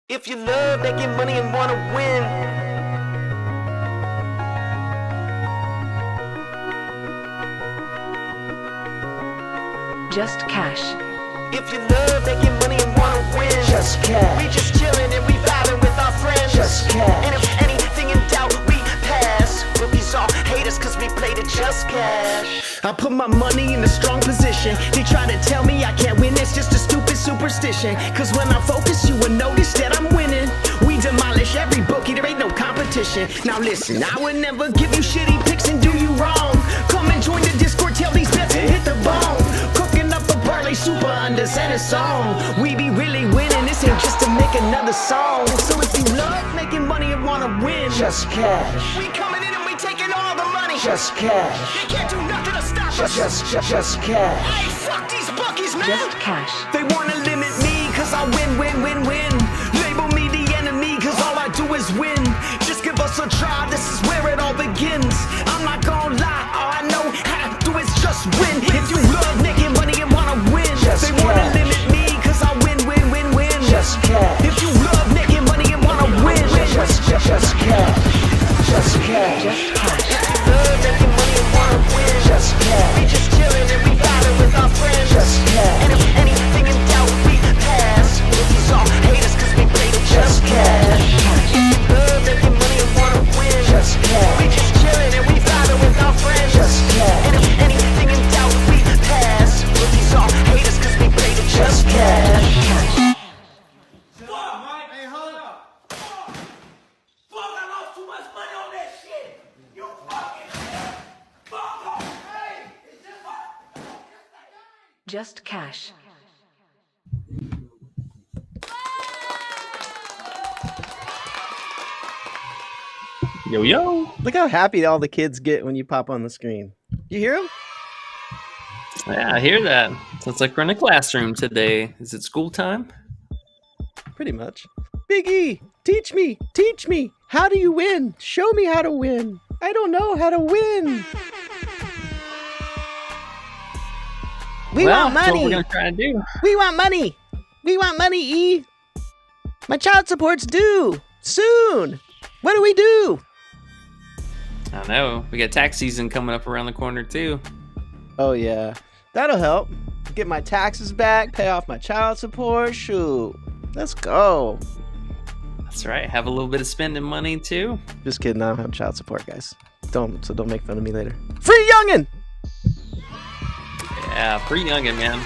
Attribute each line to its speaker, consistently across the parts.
Speaker 1: If you love making money and wanna win,
Speaker 2: Just cash.
Speaker 1: if you love making money and wanna win,
Speaker 3: Just cash.
Speaker 1: we just chillin' and we vibing with our friends.
Speaker 3: Just cash.
Speaker 1: And if anything in doubt, we pass. Rookies all hate us cause we played it just cash. I put my money in a strong position. They try to tell me I can't win, it's just a stupid superstition. Cause when I focus, you will notice that I'm winning. We demolish every bookie, there ain't no competition. Now listen, I would never give you shitty picks and do you wrong. Come and join the Discord, tell these bets and hit the bone. Cooking up a parlay super unders and a song. We be really winning, this ain't just to make another song. So if you love making money and wanna win,
Speaker 3: Just cash.
Speaker 1: we coming in and we taking all the money.
Speaker 3: Just cash.
Speaker 1: They can't do nothing to stop us.
Speaker 3: Just cash.
Speaker 1: Hey, fuck these bookies, man.
Speaker 2: Just cash.
Speaker 1: They wanna limit me cause I win. Label me the enemy cause all I do is win. Just give us a try, this is where it all begins. I'm not gonna lie, all I know how to do is just win. If you love making money and wanna win,
Speaker 3: Just
Speaker 1: they wanna
Speaker 3: cash.
Speaker 1: limit me cause I win.
Speaker 3: Just cash.
Speaker 1: If you love making money and wanna win,
Speaker 3: Just cash. Just cash.
Speaker 2: Just cash.
Speaker 1: love making money and wanna win.
Speaker 3: Just cash.
Speaker 1: We just chillin' and we vibing with our friends.
Speaker 3: Just cash.
Speaker 1: And if anything in doubt, we pass. Rookies all hate us cause we played it just cash. Love making money and wanna win.
Speaker 3: Just cash.
Speaker 1: We just chillin' and we vibing with our friends.
Speaker 3: Just cash.
Speaker 1: And if anything in doubt, we pass. Rookies all hate us cause we played it just cash.
Speaker 4: Hey, hold up. Fuck, I lost too much money on that shit. You fucking fuck off. Hey, it's just fuck.
Speaker 2: Just cash.
Speaker 5: Yo, yo.
Speaker 6: Look how happy all the kids get when you pop on the screen. You hear them?
Speaker 5: Yeah, I hear that. Sounds like we're in a classroom today. Is it school time?
Speaker 6: Pretty much. Big E, teach me. How do you win? Show me how to win. I don't know how to win. We want
Speaker 5: That's what
Speaker 6: money.
Speaker 5: we're going to try to do.
Speaker 6: We want money. We want money, E. My child support's due soon. What do we do?
Speaker 5: I know. We got tax season coming up around the corner, too.
Speaker 6: Oh, yeah. That'll help. Get my taxes back, pay off my child support. Shoot. Let's go.
Speaker 5: That's right. Have a little bit of spending money, too.
Speaker 6: Just kidding. I don't have child support, guys. Don't make fun of me later. Free youngin'!
Speaker 5: Yeah, pretty youngin', man.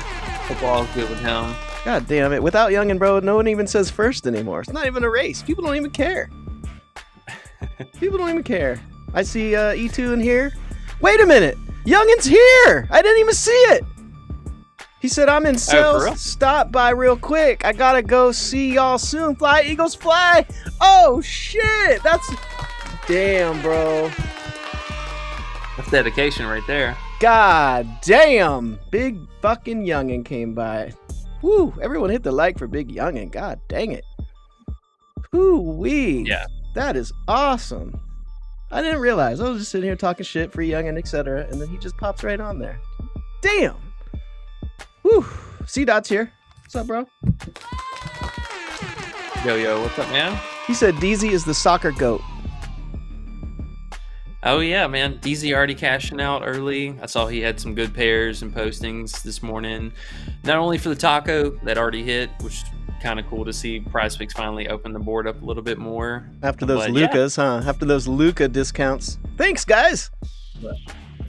Speaker 5: Football's good with him.
Speaker 6: God damn it. Without youngin', bro, no one even says first anymore. It's not even a race. People don't even care. People don't even care. I see E2 in here. Wait a minute. Youngin's here. I didn't even see it. He said, I'm in
Speaker 5: for
Speaker 6: sales.
Speaker 5: real?
Speaker 6: Stop by real quick. I gotta go see y'all soon. Fly, Eagles, fly. Oh, shit. That's... Damn, bro.
Speaker 5: That's dedication right there.
Speaker 6: God damn. Big fucking youngin' came by. Woo. Everyone hit the like for Big Youngin'. God dang it. Woo-wee.
Speaker 5: Yeah.
Speaker 6: That is awesome. I didn't realize. I was just sitting here talking shit, free youngin', etc. And then he just pops right on there. Damn. Woo. C-Dot's here. What's up, bro?
Speaker 5: Yo, what's up, man?
Speaker 6: He said DZ is the soccer goat.
Speaker 5: Oh, yeah, man. DZ already cashing out early. I saw he had some good pairs and postings this morning. Not only for the taco that already hit, which is kind of cool to see PrizePicks finally open the board up a little bit more.
Speaker 6: After those
Speaker 5: But, yeah.
Speaker 6: Lucas, huh? After those Luca discounts. Thanks, guys.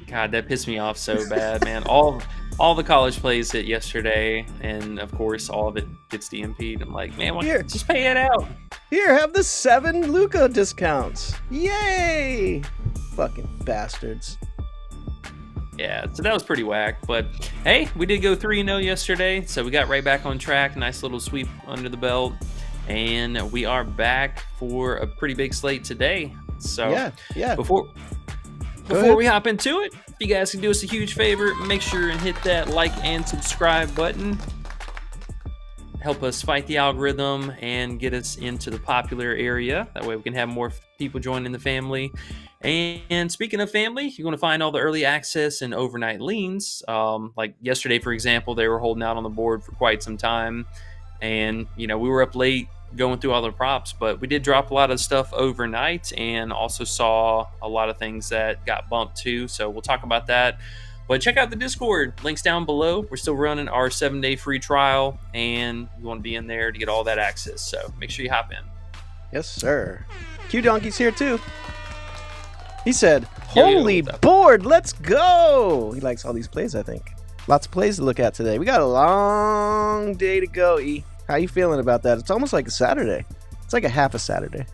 Speaker 5: God, that pissed me off so bad, man. All the college plays hit yesterday, and of course, all of it gets DMP'd. I'm like, man,
Speaker 6: Here.
Speaker 5: just pay it out.
Speaker 6: Here, have the 7 Luca discounts. Yay! Fucking bastards.
Speaker 5: Yeah, so that was pretty whack. But hey, we did go 3-0 yesterday, so we got right back on track. Nice little sweep under the belt, and we are back for a pretty big slate today. So
Speaker 6: Yeah.
Speaker 5: before
Speaker 6: ahead.
Speaker 5: we hop into it, if you guys can do us a huge favor, make sure and hit that like and subscribe button. Help us fight the algorithm and get us into the popular area. That way we can have more people joining the family. And speaking of family, you're going to find all the early access and overnight leans. Like yesterday, for example, they were holding out on the board for quite some time. And, we were up late going through all the props, but we did drop a lot of stuff overnight and also saw a lot of things that got bumped too. So we'll talk about that. But check out the Discord. Links down below. We're still running our 7-day free trial, and you want to be in there to get all that access. So make sure you hop in.
Speaker 6: Yes, sir. Q Donkey's here too. He said,
Speaker 5: Yo,
Speaker 6: "Holy
Speaker 5: what's up?
Speaker 6: board, let's go!" He likes all these plays. I think lots of plays to look at today. We got a long day to go. E, how you feeling about that? It's almost like a Saturday. It's like a half a Saturday.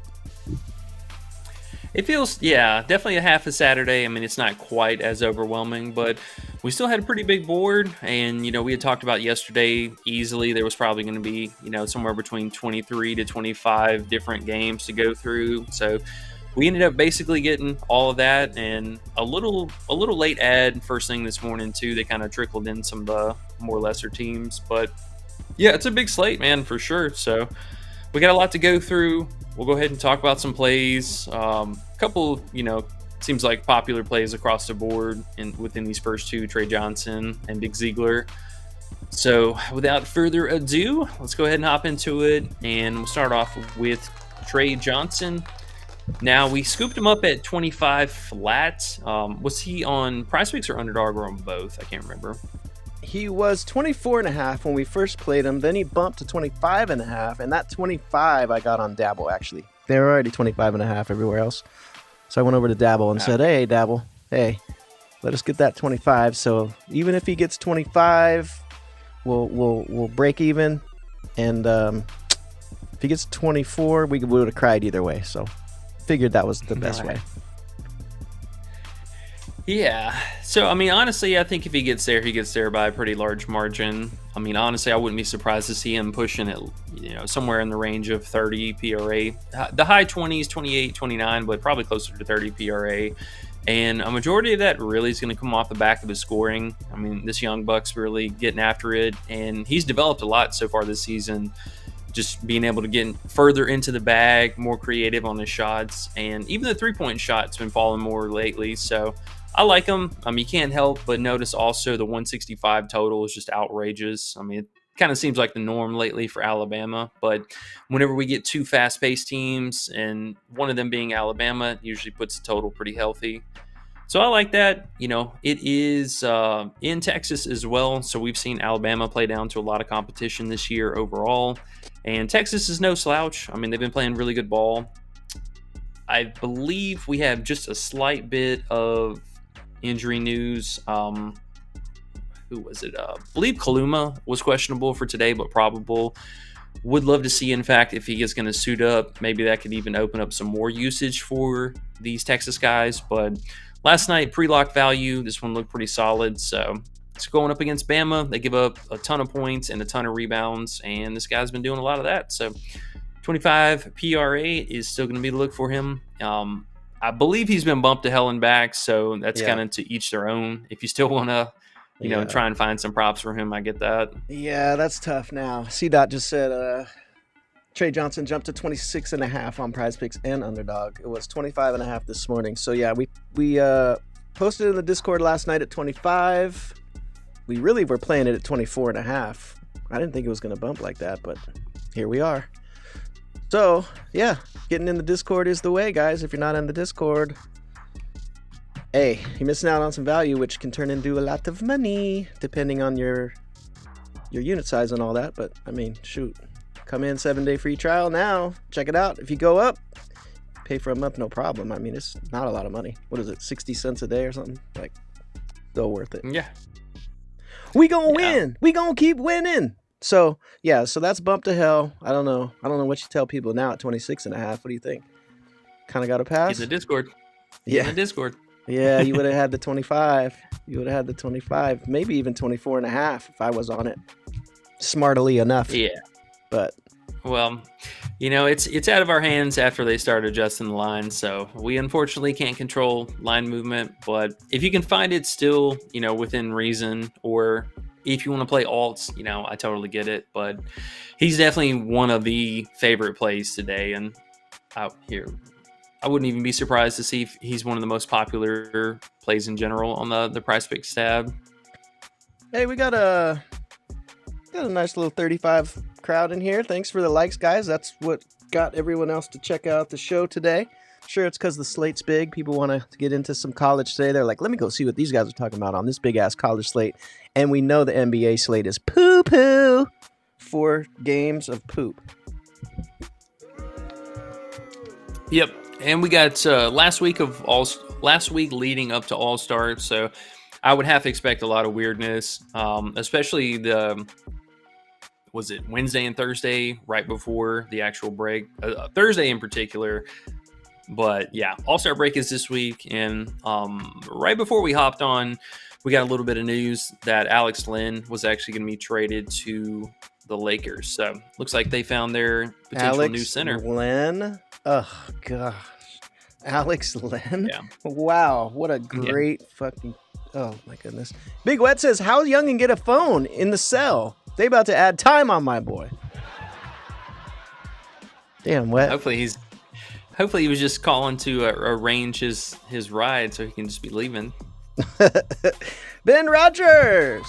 Speaker 5: It feels, yeah, definitely a half a Saturday. I mean, it's not quite as overwhelming, but we still had a pretty big board. And, we had talked about yesterday easily. There was probably going to be, somewhere between 23 to 25 different games to go through. So we ended up basically getting all of that, and a little late ad first thing this morning too. They kind of trickled in some of the more lesser teams, but yeah, it's a big slate, man, for sure. So we got a lot to go through. We'll go ahead and talk about some plays. Couple, seems like popular plays across the board within these first two, Trey Johnson and Big Ziegler. So without further ado, let's go ahead and hop into it. And we'll start off with Trey Johnson. Now, we scooped him up at 25 flat. Was he on PrizePicks or Underdog or on both? I can't remember.
Speaker 6: He was 24.5 when we first played him. Then he bumped to 25.5, and that 25 I got on Dabble, actually. They were already 25.5 everywhere else. So I went over to Dabble and said, "Hey, Dabble, hey, let us get that 25. So even if he gets 25, we'll break even. And if he gets 24, we would have cried either way. So figured that was the best way."
Speaker 5: Yeah. So, I mean, honestly, I think if he gets there by a pretty large margin. I mean, honestly, I wouldn't be surprised to see him pushing it, somewhere in the range of 30 PRA. The high 20s, 28, 29, but probably closer to 30 PRA. And a majority of that really is going to come off the back of his scoring. I mean, this young buck's really getting after it, and he's developed a lot so far this season. Just being able to get further into the bag, more creative on his shots, and even the three-point shot's been falling more lately. So I like him. I mean, you can't help but notice also the 165 total is just outrageous. I mean, it kind of seems like the norm lately for Alabama, but whenever we get two fast-paced teams, and one of them being Alabama, it usually puts the total pretty healthy. So I like that. It is in Texas as well, so we've seen Alabama play down to a lot of competition this year overall, and Texas is no slouch. I mean, they've been playing really good ball. I believe we have just a slight bit of injury news. Who was it? I believe Kaluma was questionable for today, but probable. Would love to see, in fact, if he is going to suit up. Maybe that could even open up some more usage for these Texas guys. But last night, pre-lock value, this one looked pretty solid. So it's going up against Bama. They give up a ton of points and a ton of rebounds, and this guy's been doing a lot of that. So 25 PRA is still going to be the look for him. I believe he's been bumped to hell and back, so that's kind of to each their own. If you still want to, try and find some props for him, I get that.
Speaker 6: Yeah, that's tough now. C-Dot just said Trey Johnson jumped to 26.5 on PrizePicks and Underdog. It was 25.5 this morning. So, yeah, we posted in the Discord last night at 25. We really were playing it at 24.5. I didn't think it was going to bump like that, but here we are. So, yeah, getting in the Discord is the way, guys. If you're not in the Discord, hey, you're missing out on some value, which can turn into a lot of money, depending on your unit size and all that. But, I mean, shoot, come in 7-day free trial now. Check it out. If you go up, pay for a month, no problem. I mean, it's not a lot of money. What is it, 60 cents a day or something? Like, still worth it.
Speaker 5: Yeah.
Speaker 6: We gonna win. We gonna keep winning. So, yeah, so that's bumped to hell. I don't know what you tell people now at 26.5. What do you think? Kind of got a pass?
Speaker 5: In the Discord.
Speaker 6: Yeah.
Speaker 5: In the Discord.
Speaker 6: Yeah, you would have had the 25. You would have had the 25. Maybe even 24.5 if I was on it. Smartly enough.
Speaker 5: Yeah.
Speaker 6: But
Speaker 5: well, it's out of our hands after they start adjusting the line. So we unfortunately can't control line movement. But if you can find it still, within reason, or if you want to play alts, I totally get it. But he's definitely one of the favorite plays today. And out here, I wouldn't even be surprised to see if he's one of the most popular plays in general on the PrizePicks tab.
Speaker 6: hey, we got a Got a nice little 35 crowd in here. Thanks for the likes, guys. That's what got everyone else to check out the show today. Sure, it's because the slate's big. People want to get into some college today. They're like, let me go see what these guys are talking about on this big-ass college slate. And we know the NBA slate is poo-poo. 4 games of poop.
Speaker 5: Yep, and we got last week leading up to All-Star, so I would have to expect a lot of weirdness, especially was it Wednesday and Thursday right before the actual break? Thursday in particular. But yeah, All-Star break is this week, and right before we hopped on, we got a little bit of news that Alex Len was actually going to be traded to the Lakers. So looks like they found their potential new center.
Speaker 6: Len? Oh, gosh. Alex Len?
Speaker 5: Yeah.
Speaker 6: Wow, what a great fucking... Oh, my goodness. Big Wet says, how young and get a phone in the cell? They about to add time on my boy. Damn, Wet.
Speaker 5: Hopefully he was just calling to arrange his ride so he can just be leaving.
Speaker 6: Ben Rogers.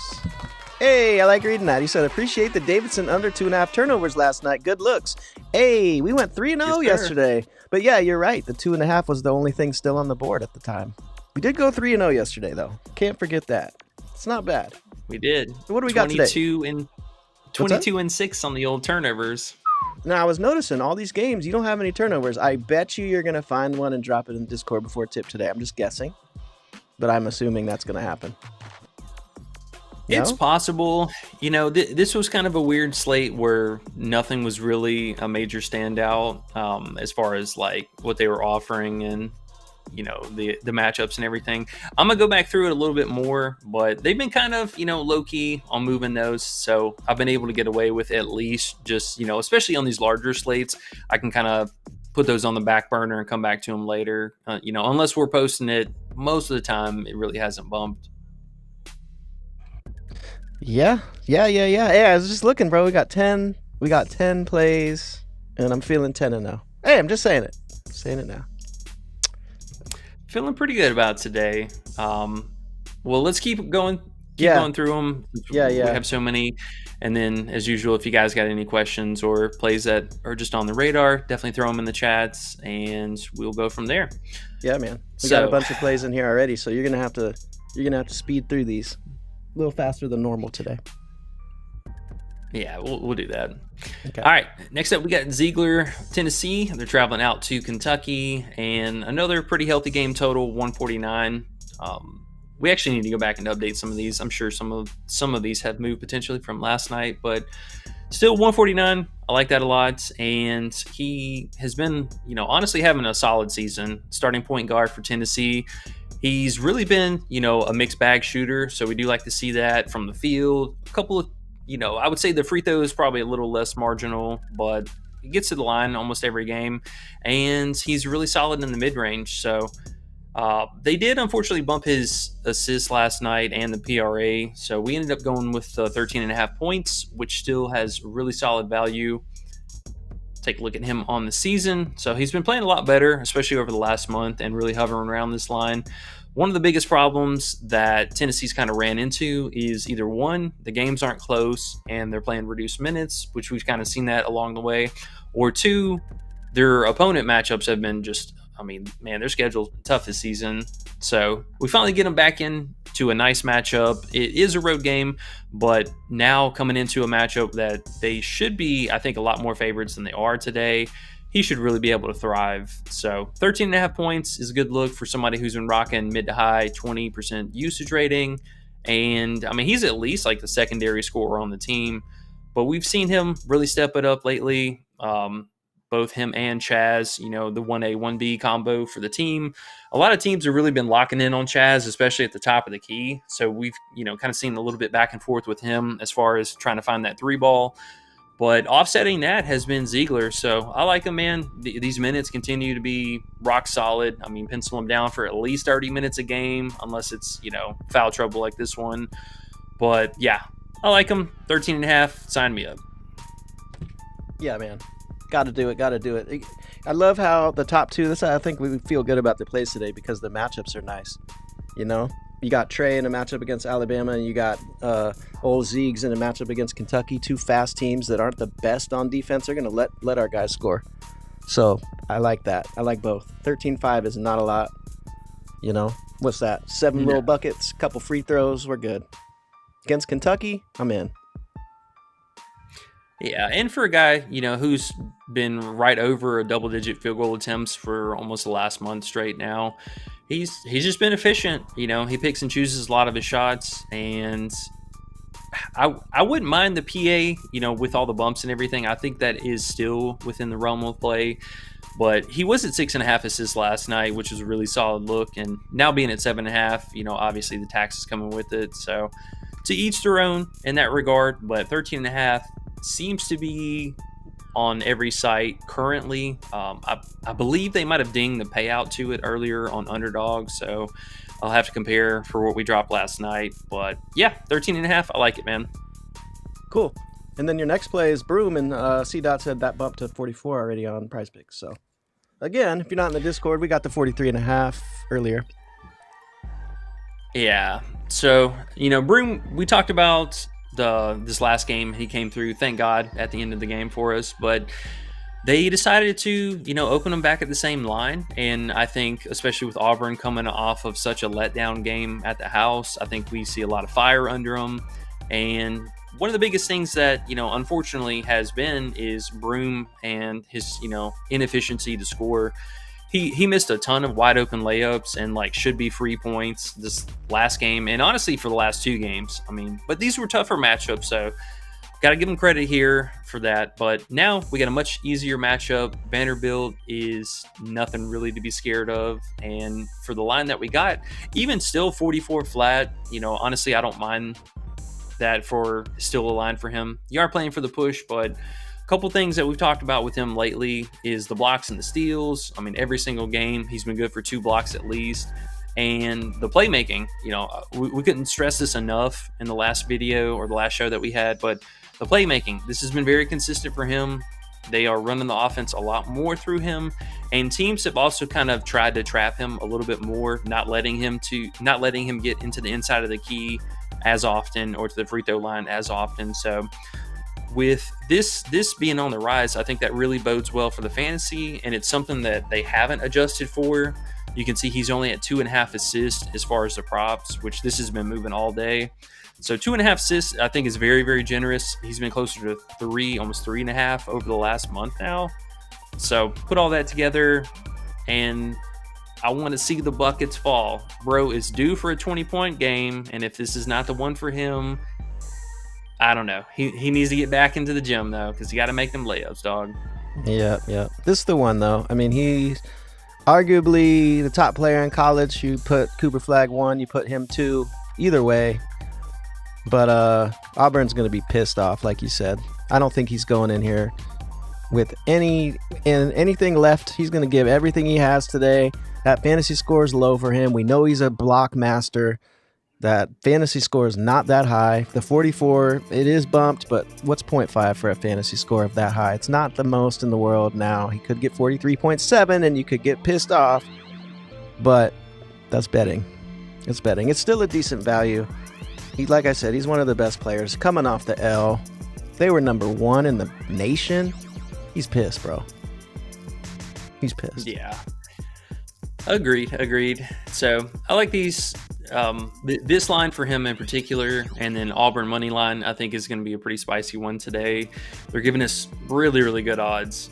Speaker 6: Hey, I like reading that. He said, appreciate the Davidson under 2.5 turnovers last night. Good looks. Hey, we went 3-0 yesterday. But yeah, you're right. The 2.5 was the only thing still on the board at the time. We did go 3-0 yesterday, though. Can't forget that. It's not bad.
Speaker 5: We did.
Speaker 6: So what do we got today?
Speaker 5: 22 and 6 on the old turnovers.
Speaker 6: Now, I was noticing all these games, you don't have any turnovers. I bet you're going to find one and drop it in Discord before tip today. I'm just guessing. But I'm assuming that's going to happen. No?
Speaker 5: It's possible. You know, this was kind of a weird slate where nothing was really a major standout as far as like what they were offering and, you know, the matchups and everything. I'm going to go back through it a little bit more, but they've been kind of, you know, low-key on moving those. So I've been able to get away with at least just, you know, especially on these larger slates, I can kind of put those on the back burner and come back to them later. You know, unless we're posting it, most of the time it really hasn't bumped.
Speaker 6: Yeah, I was just looking, bro. We got 10 plays, and I'm feeling 10-0. Hey, I'm just saying it. Saying it now.
Speaker 5: Feeling pretty good about today. Well, let's keep going through them.
Speaker 6: Yeah.
Speaker 5: We have so many. And then, as usual, if you guys got any questions or plays that are just on the radar, definitely throw them in the chats, and we'll go from there.
Speaker 6: Yeah, man. We got a bunch of plays in here already, so you're gonna have to speed through these a little faster than normal today.
Speaker 5: Yeah, we'll do that.
Speaker 6: Okay.
Speaker 5: All right. Next up, we got Ziegler, Tennessee. They're traveling out to Kentucky, and another pretty healthy game total, 149. We actually need to go back and update some of these. I'm sure some of these have moved potentially from last night, but still 149. I like that a lot, and he has been, you know, honestly having a solid season. Starting point guard for Tennessee. He's really been, you know, a mixed bag shooter, so we do like to see that from the field. A couple of, you know, I would say the free throw is probably a little less marginal, but he gets to the line almost every game, and he's really solid in the mid-range. So they did unfortunately bump his assists last night and the PRA, so we ended up going with 13.5 points, which still has really solid value. Take a look at him on the season. So he's been playing a lot better, especially over the last month, and really hovering around this line. One of the biggest problems that Tennessee's kind of ran into is either one, the games aren't close and they're playing reduced minutes, which we've kind of seen that along the way, or two, their opponent matchups have been just, I mean, man, their schedule's been tough this season. So we finally get them back in to a nice matchup. It is a road game, but now coming into a matchup that they should be, I think, a lot more favorites than they are today. He should really be able to thrive. So 13.5 points is a good look for somebody who's been rocking mid to high 20% usage rating. And I mean, he's at least like the secondary scorer on the team, but we've seen him really step it up lately. Both him and Chaz, you know, the 1A, 1B combo for the team. A lot of teams have really been locking in on Chaz, especially at the top of the key. So we've, you know, kind of seen a little bit back and forth with him as far as trying to find that 3-ball. But offsetting that has been Ziegler. So I like him, man. These minutes continue to be rock solid. I mean, pencil him down for at least 30 minutes a game, unless it's, you know, foul trouble like this one. But yeah, I like him. 13.5, sign me up.
Speaker 6: Yeah, man. Got to do it. I love how the top two, I think we feel good about the plays today because the matchups are nice. You know, You got Trey in a matchup against Alabama, and you got old Zeegs in a matchup against Kentucky. Two fast teams that aren't the best on defense. They're going to let our guys score. So I like that. I like both. 13-5 is not a lot. You know, what's that? 7 little buckets, couple free throws. We're good. Against Kentucky, I'm in.
Speaker 5: Yeah, and for a guy, you know, who's been right over a double-digit field goal attempts for almost the last month straight now, he's just been efficient. You know, he picks and chooses a lot of his shots, and I wouldn't mind the PA, you know, with all the bumps and everything. I think that is still within the realm of play. But he was at 6.5 assists last night, which was a really solid look. And now being at 7.5, you know, obviously the tax is coming with it. So to each their own in that regard. But 13.5 seems to be on every site currently. I believe they might have dinged the payout to it earlier on Underdog. So I'll have to compare for what we dropped last night. But yeah, 13.5. I like it, man.
Speaker 6: Cool. And then your next play is Broom, and C-Dot said that bumped to 44 already on PrizePicks. So, again, if you're not in the Discord, we got the 43.5 earlier.
Speaker 5: Yeah. So, you know, Broom, we talked about this last game. He came through, thank God, at the end of the game for us. But they decided to, you know, open them back at the same line. And I think, especially with Auburn coming off of such a letdown game at the house, I think we see a lot of fire under them. And one of the biggest things that, you know, unfortunately has been is Broom and his, you know, inefficiency to score. He missed a ton of wide open layups and like should be free points this last game. And honestly, for the last 2 games, I mean, but these were tougher matchups. So got to give him credit here for that. But now we got a much easier matchup. Vanderbilt is nothing really to be scared of. And for the line that we got, even still 44 flat, you know, honestly, I don't mind that for still a line for him. You are playing for the push, but a couple things that we've talked about with him lately is the blocks and the steals. I mean, every single game he's been good for 2 blocks at least. And the playmaking, you know, we couldn't stress this enough in the last video or the last show that we had, but the playmaking, this has been very consistent for him. They are running the offense a lot more through him, and teams have also kind of tried to trap him a little bit more, not letting him get into the inside of the key as often or to the free throw line as often. So with this being on the rise, I think that really bodes well for the fantasy, and it's something that they haven't adjusted for. You can see he's only at 2.5 assists as far as the props, which this has been moving all day. So 2.5 assists, I think, is very, very generous. He's been closer to 3, almost 3.5 over the last month now. So put all that together, and I want to see the buckets fall. Bro is due for a 20-point game, and if this is not the one for him, I don't know. He needs to get back into the gym, though, because you got to make them layups, dog.
Speaker 6: Yeah. This is the one, though. I mean, he's arguably the top player in college. You put Cooper Flag 1, you put him 2. Either way. But Auburn's going to be pissed off, like you said. I don't think he's going in here with anything left. He's going to give everything he has today. That fantasy score is low for him. We know he's a block master. That fantasy score is not that high. The 44, it is bumped, but what's 0.5 for a fantasy score of that high? It's not the most in the world now. He could get 43.7 and you could get pissed off, but that's betting. It's betting. It's still a decent value. Like I said, he's one of the best players coming off the L. They were number 1 in the nation. He's pissed, bro. He's pissed.
Speaker 5: Yeah. Agreed. So I like these. This line for him in particular, and then Auburn money line, I think is going to be a pretty spicy one today. They're giving us really, really good odds.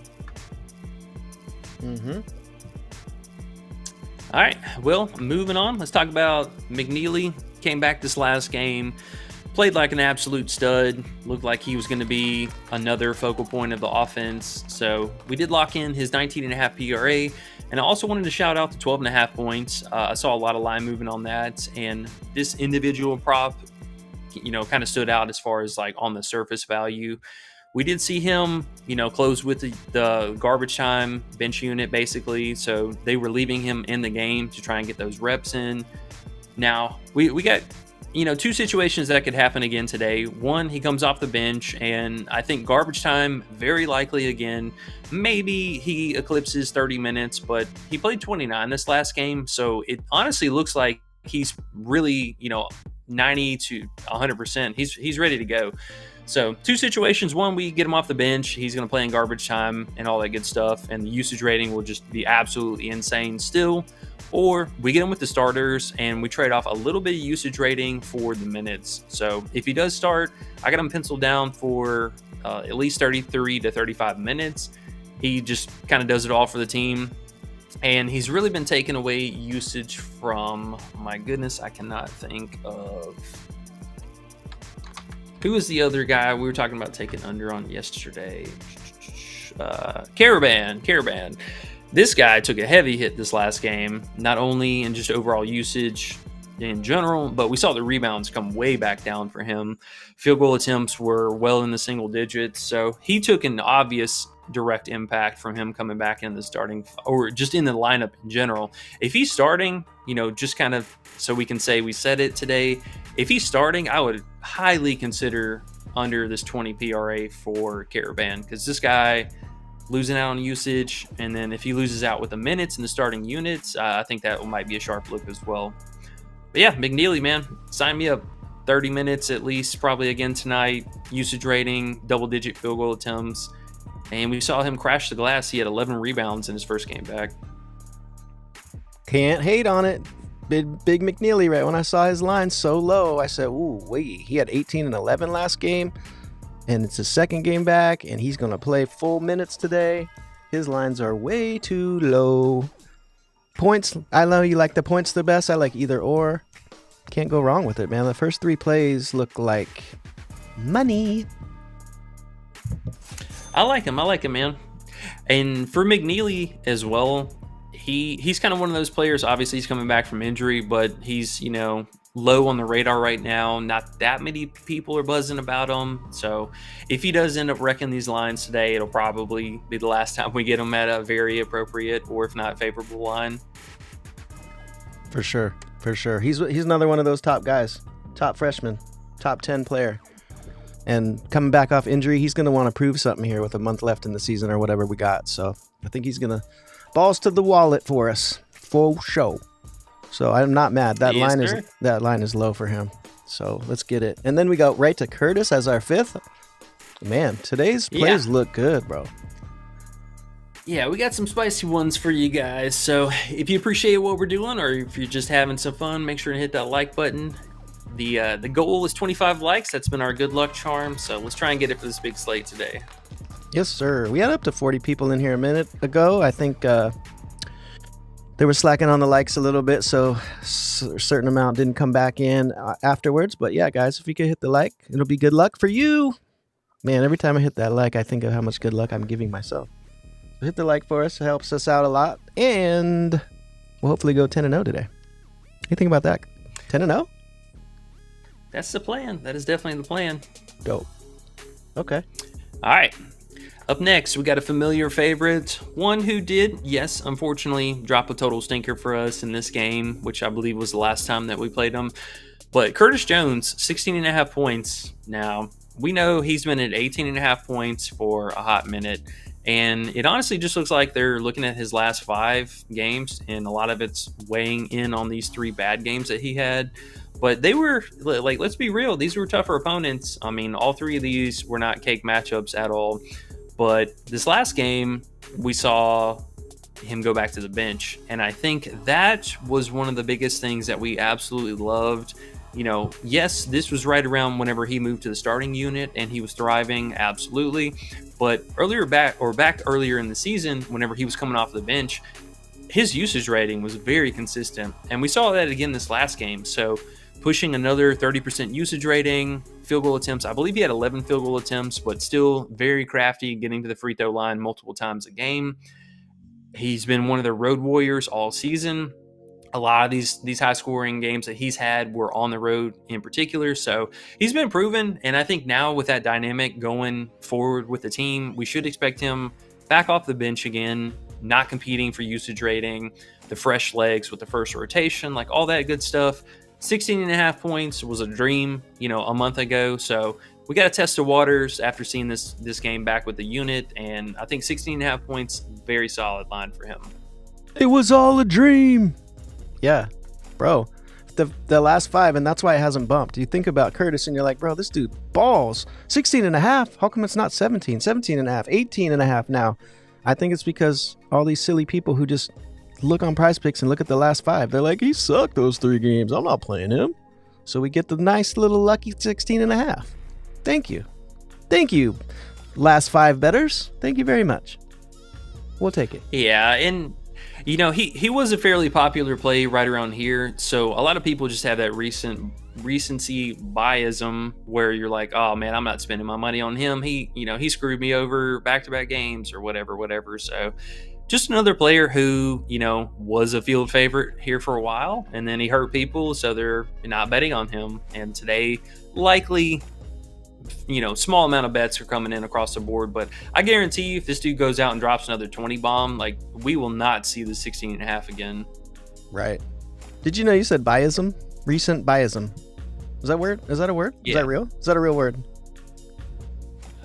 Speaker 6: Mm-hmm.
Speaker 5: All right. Well, moving on. Let's talk about McNeely. Came back this last game, played like an absolute stud, looked like he was going to be another focal point of the offense. So we did lock in his 19.5 PRA, and I also wanted to shout out the 12.5 points. I saw a lot of line movement on that, and this individual prop, you know, kind of stood out as far as like on the surface value. We did see him, you know, close with the garbage time bench unit basically, so they were leaving him in the game to try and get those reps in. Now, we got, you know, 2 situations that could happen again today. One, he comes off the bench, and I think garbage time, very likely again. Maybe he eclipses 30 minutes, but he played 29 this last game, so it honestly looks like he's really, 90 to 100%. He's ready to go. So 2 situations. One, we get him off the bench. He's going to play in garbage time and all that good stuff. And the usage rating will just be absolutely insane still. Or we get him with the starters and we trade off a little bit of usage rating for the minutes. So if he does start, I got him penciled down for at least 33 to 35 minutes. He just kind of does it all for the team. And he's really been taking away usage from, my goodness, I cannot think of. Who was the other guy we were talking about taking under on yesterday? Caravan. This guy took a heavy hit this last game, not only in just overall usage in general, but we saw the rebounds come way back down for him. Field goal attempts were well in the single digits, so he took an obvious direct impact from him coming back in the starting, or just in the lineup in general. If he's starting, just kind of so we can say we said it today, if he's starting, I would highly consider under this 20 PRA for Caravan, because this guy losing out on usage, and then if he loses out with the minutes in the starting units, I think that might be a sharp look as well. But yeah, McNeely, man, sign me up. 30 minutes at least, probably again tonight. Usage rating, double-digit field goal attempts. And we saw him crash the glass. He had 11 rebounds in his first game back.
Speaker 6: Can't hate on it. Big McNeely, right when I saw his line so low, I said, ooh, wait, he had 18 and 11 last game, and it's his second game back, and he's going to play full minutes today. His lines are way too low. Points, I know you like the points the best. I like either or. Can't go wrong with it, man. The first 3 plays look like money.
Speaker 5: I like him, man. And for McNeely as well, he's kind of one of those players. Obviously, he's coming back from injury, but he's, low on the radar right now. Not that many people are buzzing about him. So if he does end up wrecking these lines today, it'll probably be the last time we get him at a very appropriate, or if not favorable, line.
Speaker 6: For sure. He's another one of those top guys, top freshman, top 10 player. And coming back off injury, he's going to want to prove something here with a month left in the season or whatever we got. So I think he's going to balls to the wallet for us, for show. So I'm not mad. That line is low for him. So let's get it. And then we go right to Curtis as our 5th. Man, today's plays look good, bro.
Speaker 5: Yeah, we got some spicy ones for you guys. So if you appreciate what we're doing, or if you're just having some fun, make sure to hit that like button. The goal is 25 likes. That's been our good luck charm. So let's try and get it for this big slate today.
Speaker 6: Yes, sir. We had up to 40 people in here a minute ago. I think they were slacking on the likes a little bit, so a certain amount didn't come back in afterwards. But yeah, guys, if you could hit the like, it'll be good luck for you. Man, every time I hit that like, I think of how much good luck I'm giving myself. So hit the like for us. It helps us out a lot. And we'll hopefully go 10-0 today. What do you think about that? 10-0?
Speaker 5: That's the plan. That is definitely the plan.
Speaker 6: Dope. Okay.
Speaker 5: All right. Up next, we got a familiar favorite. One who did, yes, unfortunately, drop a total stinker for us in this game, which I believe was the last time that we played him. But Curtis Jones, 16.5 points. Now, we know he's been at 18.5 points for a hot minute. And it honestly just looks like they're looking at his last 5 games, and a lot of it's weighing in on these 3 bad games that he had. But they were, like, let's be real, these were tougher opponents. I mean, all 3 of these were not cake matchups at all. But this last game, we saw him go back to the bench. And I think that was one of the biggest things that we absolutely loved. Yes, this was right around whenever he moved to the starting unit and he was thriving, absolutely. But back earlier in the season, whenever he was coming off the bench, his usage rating was very consistent. And we saw that again this last game. So pushing another 30% usage rating, field goal attempts. I believe he had 11 field goal attempts, but still very crafty, getting to the free throw line multiple times a game. He's been one of the road warriors all season. A lot of these high-scoring games that he's had were on the road in particular. So he's been proven, and I think now with that dynamic going forward with the team, we should expect him back off the bench again, not competing for usage rating, the fresh legs with the first rotation, like all that good stuff. 16.5 points was a dream, a month ago. So we got to test the waters after seeing this game back with the unit. And I think 16.5 points, very solid line for him.
Speaker 6: It was all a dream. Yeah, bro. the last 5, and that's why it hasn't bumped. You think about Curtis, and you're like, bro, this dude balls. 16.5. How come it's not 17? 17.5. 18.5 now. I think it's because all these silly people who just look on PrizePicks and look at the last 5. They're like, he sucked those 3 games. I'm not playing him. So we get the nice little lucky 16.5. Thank you. Thank you, last 5 bettors. Thank you very much. We'll take it.
Speaker 5: Yeah, and you know, he was a fairly popular play right around here, so a lot of people just have that recency biasm where you're like, oh man, I'm not spending my money on him. He screwed me over back-to-back games or whatever. So just another player who, was a field favorite here for a while, and then he hurt people, so they're not betting on him. And today, likely, small amount of bets are coming in across the board, but I guarantee you if this dude goes out and drops another 20 bomb, like, we will not see the 16.5 again.
Speaker 6: Right. Did you know you said biasm? Recent biasm. Is that word? Is that a word?
Speaker 5: Yeah.
Speaker 6: Is that real? Is that a real word?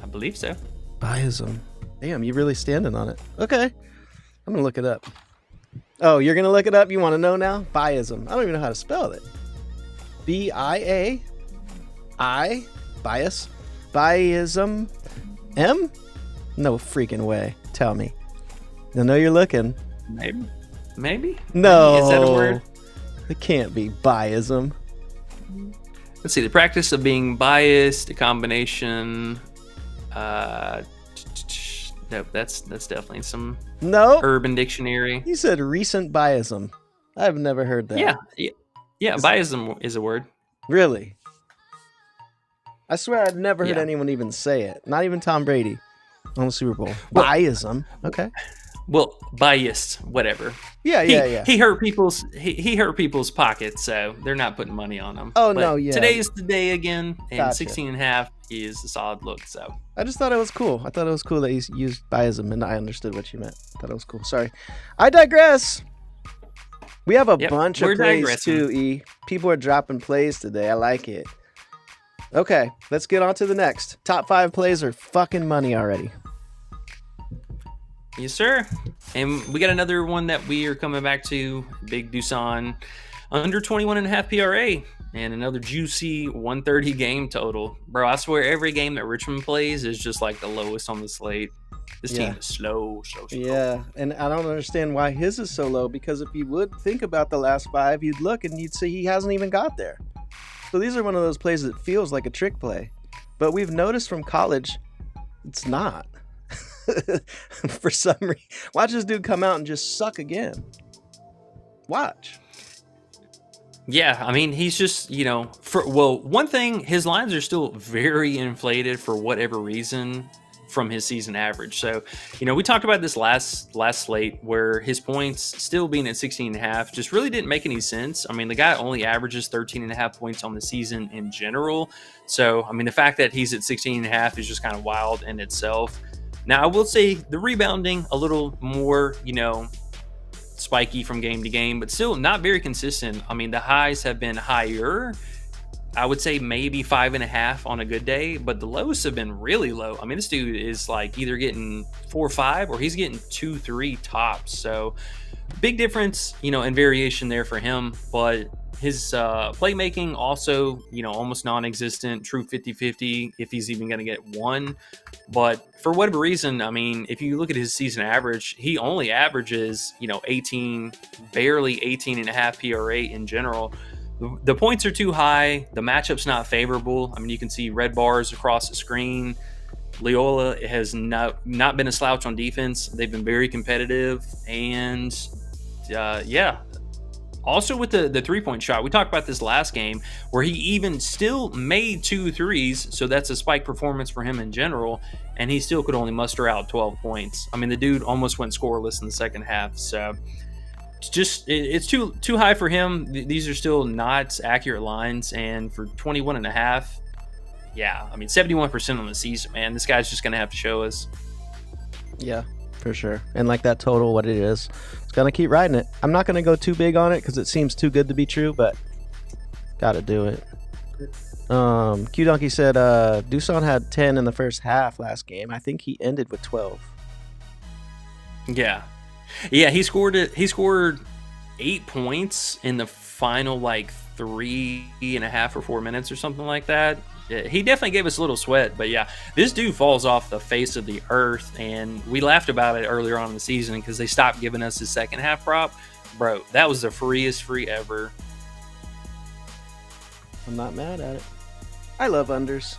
Speaker 5: I believe so.
Speaker 6: Biasm. Damn, you really standing on it. Okay. I'm going to look it up. Oh, you're going to look it up? You want to know now? Biasm. I don't even know how to spell it. B-I-A-I, bias, biasm, M? No freaking way. Tell me. I know you're looking.
Speaker 5: Maybe?
Speaker 6: No.
Speaker 5: Is that a word?
Speaker 6: It can't be biasm.
Speaker 5: Let's see. The practice of being biased, a combination. Nope, that's definitely some Urban Dictionary.
Speaker 6: You said recent biasm. I've never heard that.
Speaker 5: Yeah. Biasm is a word.
Speaker 6: Really? I swear I've never heard anyone even say it. Not even Tom Brady on the Super Bowl. Biasm. Okay.
Speaker 5: Well, biased, whatever.
Speaker 6: Yeah.
Speaker 5: He hurt people's pockets, so they're not putting money on him.
Speaker 6: Oh, no, yeah.
Speaker 5: Today is the day again, and
Speaker 6: Gotcha.
Speaker 5: 16.5 is a solid look. So
Speaker 6: I just thought it was cool. I thought it was cool that you used biasm, and I understood what you meant. I thought it was cool. Sorry. I digress. We have a bunch of plays too, E. People are dropping plays today. I like it. Okay, let's get on to the next. Top 5 plays are fucking money already.
Speaker 5: Yes, sir. And we got another one that we are coming back to. Big Doosan, under 21.5 PRA, and another juicy 130 game total. Bro, I swear every game that Richmond plays is just like the lowest on the slate. This team is slow.
Speaker 6: Yeah, and I don't understand why his is so low, because if you would think about the last 5, you'd look and you'd see he hasn't even got there. So these are one of those plays that feels like a trick play. But we've noticed from college, it's not. For some reason. Watch this dude come out and just suck again. Watch.
Speaker 5: Yeah, I mean, he's just, one thing, his lines are still very inflated for whatever reason from his season average. So, we talked about this last slate where his points still being at 16.5 just really didn't make any sense. I mean, the guy only averages 13.5 points on the season in general. So, I mean, the fact that he's at 16.5 is just kind of wild in itself. Now, I will say the rebounding a little more, spiky from game to game, but still not very consistent. I mean, the highs have been higher. I would say maybe 5.5 on a good day, but the lows have been really low. I mean, this dude is like either getting 4 or 5 or he's getting 2, 3 tops. So big difference, in variation there for him, but his playmaking also, almost non-existent, true 50-50 if he's even going to get one. But for whatever reason, I mean, if you look at his season average, he only averages, 18, barely 18.5 PRA in general. The points are too high. The matchup's not favorable. I mean, you can see red bars across the screen. Loyola has not been a slouch on defense. They've been very competitive. And, also with the three-point shot, we talked about this last game where he even still made 2 threes, so that's a spike performance for him in general, and he still could only muster out 12 points. I mean, the dude almost went scoreless in the second half, so it's too high for him. These are still not accurate lines, and for 21.5, yeah, I mean, 71% on the season, man. This guy's just going to have to show us. Yeah.
Speaker 6: For sure. And like that total, what it is, it's going to keep riding it. I'm not going to go too big on it because it seems too good to be true, but got to do it. Q Donkey said Doosan had 10 in the first half last game. I think he ended with 12.
Speaker 5: Yeah, he scored 8 points in the final 3.5 or 4 minutes or something like that. He definitely gave us a little sweat, but yeah, this dude falls off the face of the earth, and we laughed about it earlier on in the season because they stopped giving us his second half prop. Bro, that was the freest free ever.
Speaker 6: I'm not mad at it. I love unders.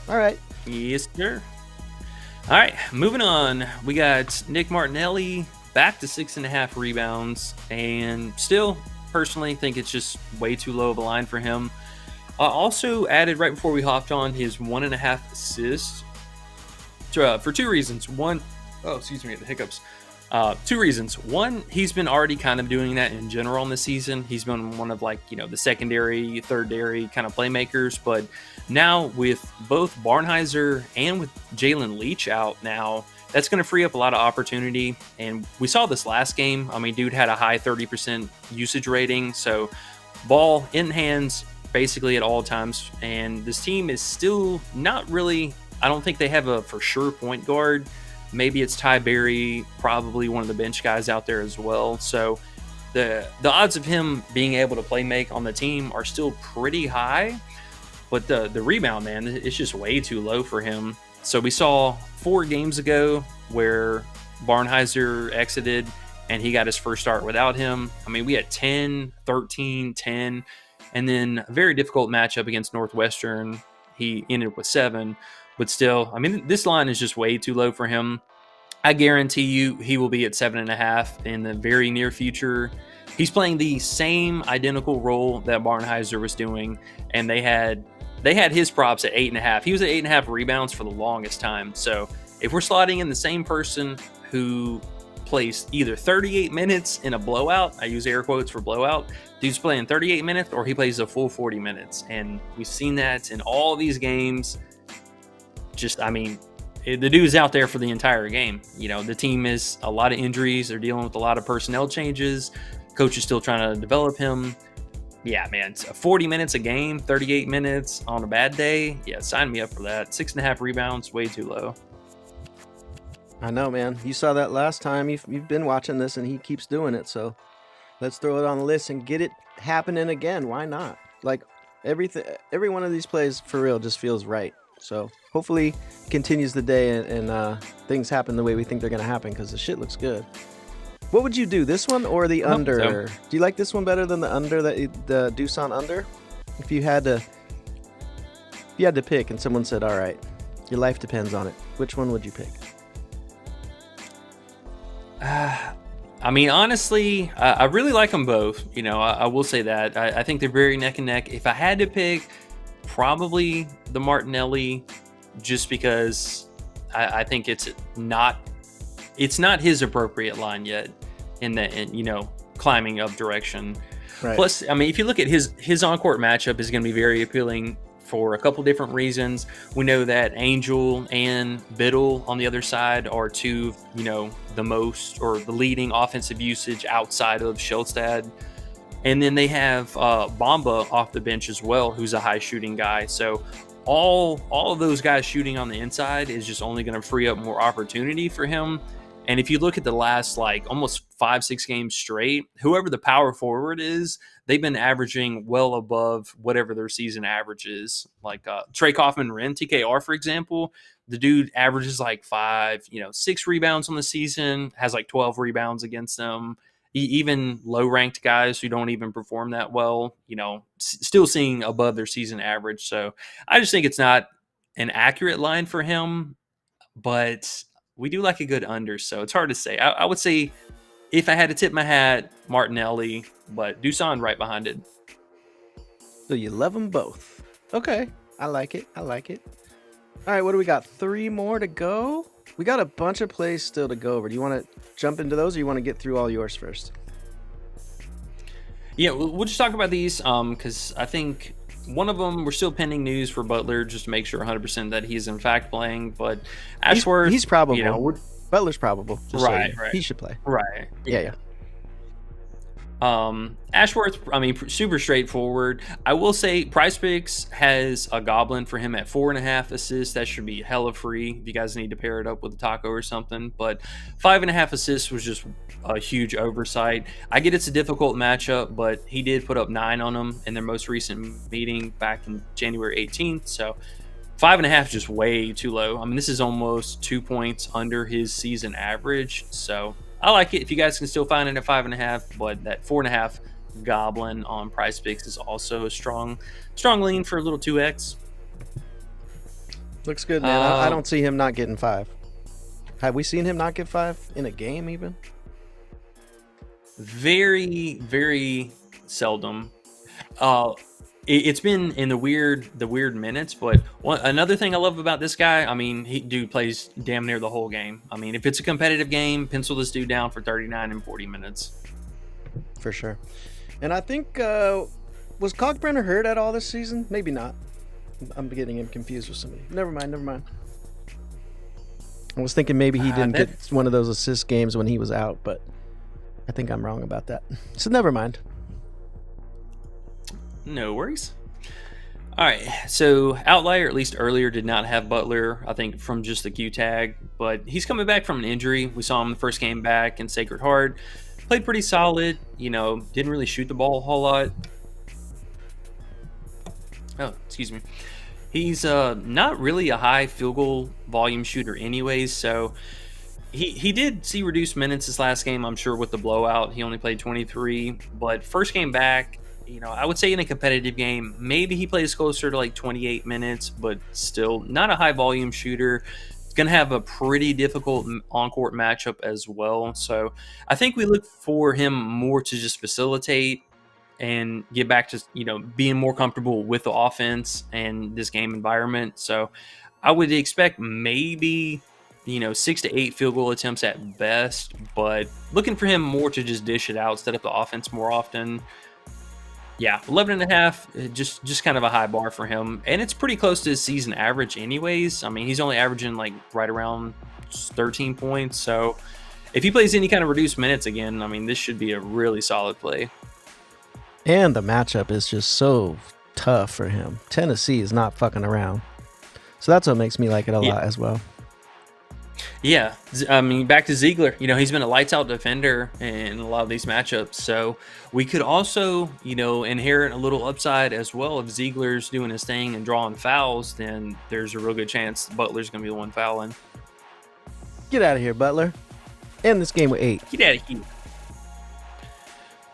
Speaker 6: All right.
Speaker 5: Yes, sir. All right, moving on. We got Nick Martinelli back to 6.5 rebounds, and still, personally, think it's just way too low of a line for him. Also added right before we hopped on his 1.5 assists for two reasons. One, excuse me, the hiccups. Two reasons. One, he's been already kind of doing that in general in the season. He's been one of the secondary, thirdary kind of playmakers. But now with both Barnhizer and with Jalen Leach out now, that's going to free up a lot of opportunity. And we saw this last game. I mean, dude had a high 30% usage rating. So ball in hands basically at all times. And this team is still not really, I don't think they have a for sure point guard. Maybe it's Ty Berry, probably one of the bench guys out there as well. So the odds of him being able to play make on the team are still pretty high. But the rebound, man, it's just way too low for him. So we saw 4 games ago where Barnhizer exited and he got his first start without him. I mean, we had 10, 13, 10, and then a very difficult matchup against Northwestern. He ended with 7. But still, I mean, this line is just way too low for him. I guarantee you he will be at 7.5 in the very near future. He's playing the same identical role that Barnhizer was doing, and they had his props at 8.5. He was at 8.5 rebounds for the longest time. So if we're slotting in the same person who plays either 38 minutes in a blowout, I use air quotes for blowout, dude's playing 38 minutes, or he plays a full 40 minutes. And we've seen that in all these games. Just, I mean, the dude's out there for the entire game. You know, the team is a lot of injuries. They're dealing with a lot of personnel changes. Coach is still trying to develop him. Yeah, man, it's 40 minutes a game, 38 minutes on a bad day. Yeah, sign me up for that. 6.5 rebounds, way too low.
Speaker 6: I know, man. You saw that last time. You've been watching this, and he keeps doing it. So let's throw it on the list and get it happening again. Why not? Like, every one of these plays, for real, just feels right. So hopefully continues the day and things happen the way we think they're going to happen, because the shit looks good. What would you do, this one or the under? Do you like this one better than the under, the Doosan under? If you had to pick and someone said, all right, your life depends on it, which one would you pick?
Speaker 5: I mean, honestly, I really like them both. You know, I will say that. I think they're very neck and neck. If I had to pick, probably the Martinelli, just because I think it's not his appropriate line yet in climbing up direction. Right. Plus, I mean, if you look at his on-court matchup is going to be very appealing for a couple different reasons. We know that Angel and Biddle on the other side are two, the most or the leading offensive usage outside of Shelstad. And then they have Bamba off the bench as well, who's a high shooting guy. So all of those guys shooting on the inside is just only going to free up more opportunity for him. And if you look at the last almost 5-6 games straight, whoever the power forward is, they've been averaging well above whatever their season average is. Like Trey Kaufman-Renn, TKR, for example, the dude averages 6 rebounds on the season, has 12 rebounds against them. Even low-ranked guys who don't even perform that well, still seeing above their season average. So I just think it's not an accurate line for him, but we do like a good under, so it's hard to say. I would say if I had to tip my hat, Martinelli, but Doosan right behind it.
Speaker 6: So you love them both. Okay, I like it. All right, what do we got? 3 more to go? We got a bunch of plays still to go over. Do you want to jump into those, or you want to get through all yours first?
Speaker 5: Yeah, we'll just talk about these because I think one of them, we're still pending news for Butler just to make sure 100% that he's in fact playing. But Ashworth,
Speaker 6: he's probable. Butler's probable.
Speaker 5: Right.
Speaker 6: He should play.
Speaker 5: Right.
Speaker 6: Yeah.
Speaker 5: Ashworth, I mean, super straightforward. I will say PrizePicks has a goblin for him at 4.5 assists. That should be hella free if you guys need to pair it up with a taco or something. But 5.5 assists was just a huge oversight. I get it's a difficult matchup, but he did put up 9 on them in their most recent meeting back in January 18th. So 5.5 is just way too low. I mean, this is almost 2 points under his season average. So I like it if you guys can still find it at 5.5, but that 4.5 goblin on PrizePicks is also a strong lean for a little 2x.
Speaker 6: Looks good, man. I don't see him not getting 5. Have we seen him not get 5 in a game even?
Speaker 5: Very, very seldom. It's been in the weird minutes, but another thing I love about this guy, I mean, dude plays damn near the whole game. I mean, if it's a competitive game, pencil this dude down for 39 and 40 minutes.
Speaker 6: For sure. And I think, was Kalkbrenner hurt at all this season? Maybe not. I'm getting him confused with somebody. Never mind. I was thinking maybe he didn't get one of those assist games when he was out, but I think I'm wrong about that. So never mind.
Speaker 5: No worries. All right, so Outlier, at least earlier, did not have Butler, I think, from just the Q tag, but he's coming back from an injury. We saw him the first game back in Sacred Heart. Played pretty solid, didn't really shoot the ball a whole lot. Oh, excuse me. He's not really a high field goal volume shooter anyways, so he did see reduced minutes this last game, I'm sure, with the blowout. He only played 23, but first game back, I would say in a competitive game, maybe he plays closer to like 28 minutes, but still not a high volume shooter. It's going to have a pretty difficult on-court matchup as well. So I think we look for him more to just facilitate and get back to, being more comfortable with the offense and this game environment. So I would expect maybe, 6 to 8 field goal attempts at best, but looking for him more to just dish it out, set up the offense more often. Yeah, 11.5, just kind of a high bar for him. And it's pretty close to his season average anyways. I mean, he's only averaging like right around 13 points. So if he plays any kind of reduced minutes again, I mean, this should be a really solid play.
Speaker 6: And the matchup is just so tough for him. Tennessee is not fucking around. So that's what makes me like it a lot as well.
Speaker 5: Yeah, I mean, back to Ziegler. He's been a lights-out defender in a lot of these matchups. So we could also, inherit a little upside as well. If Ziegler's doing his thing and drawing fouls, then there's a real good chance Butler's going to be the one fouling.
Speaker 6: Get out of here, Butler. End this game with 8.
Speaker 5: Get out of here.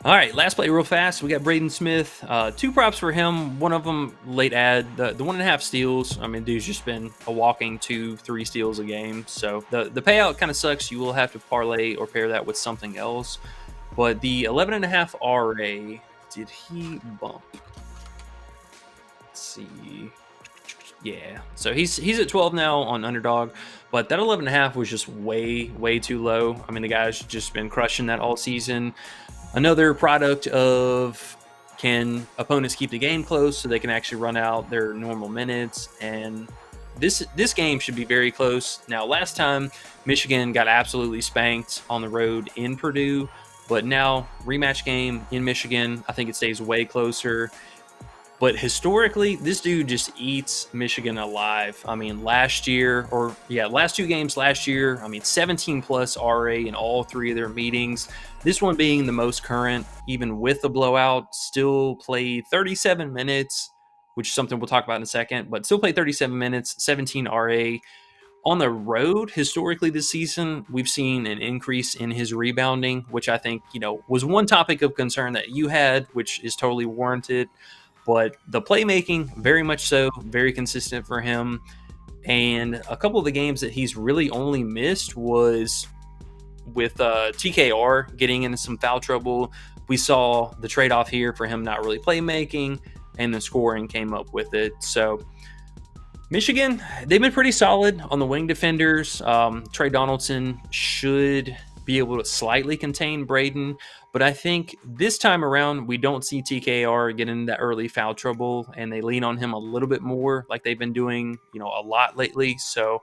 Speaker 5: All right, last play real fast. We got Braden Smith. 2 props for him. One of them late ad. The 1.5 steals. I mean, dude's just been a walking 2-3 steals a game. So the payout kind of sucks. You will have to parlay or pair that with something else. But the 11.5 RA, did he bump? Let's see. Yeah. So he's at 12 now on Underdog. But that 11.5 was just way too low. I mean, the guy's just been crushing that all season. Another product of, can opponents keep the game close so they can actually run out their normal minutes? And this game should be very close. Now, last time, Michigan got absolutely spanked on the road in Purdue, but now rematch game in Michigan, I think it stays way closer. But historically, this dude just eats Michigan alive. I mean, last 2 games last year, I mean, 17 plus RA in all 3 of their meetings. This one being the most current, even with the blowout, still played 37 minutes, which is something we'll talk about in a second, but still played 37 minutes, 17 RA. On the road, historically this season, we've seen an increase in his rebounding, which I think, was one topic of concern that you had, which is totally warranted. But the playmaking, very much so, very consistent for him. And a couple of the games that he's really only missed was with TKR getting into some foul trouble. We saw the trade-off here for him not really playmaking, and the scoring came up with it. So Michigan, they've been pretty solid on the wing defenders. Trey Donaldson should be able to slightly contain Braden, but I think this time around we don't see TKR get into that early foul trouble, and they lean on him a little bit more like they've been doing, a lot lately. So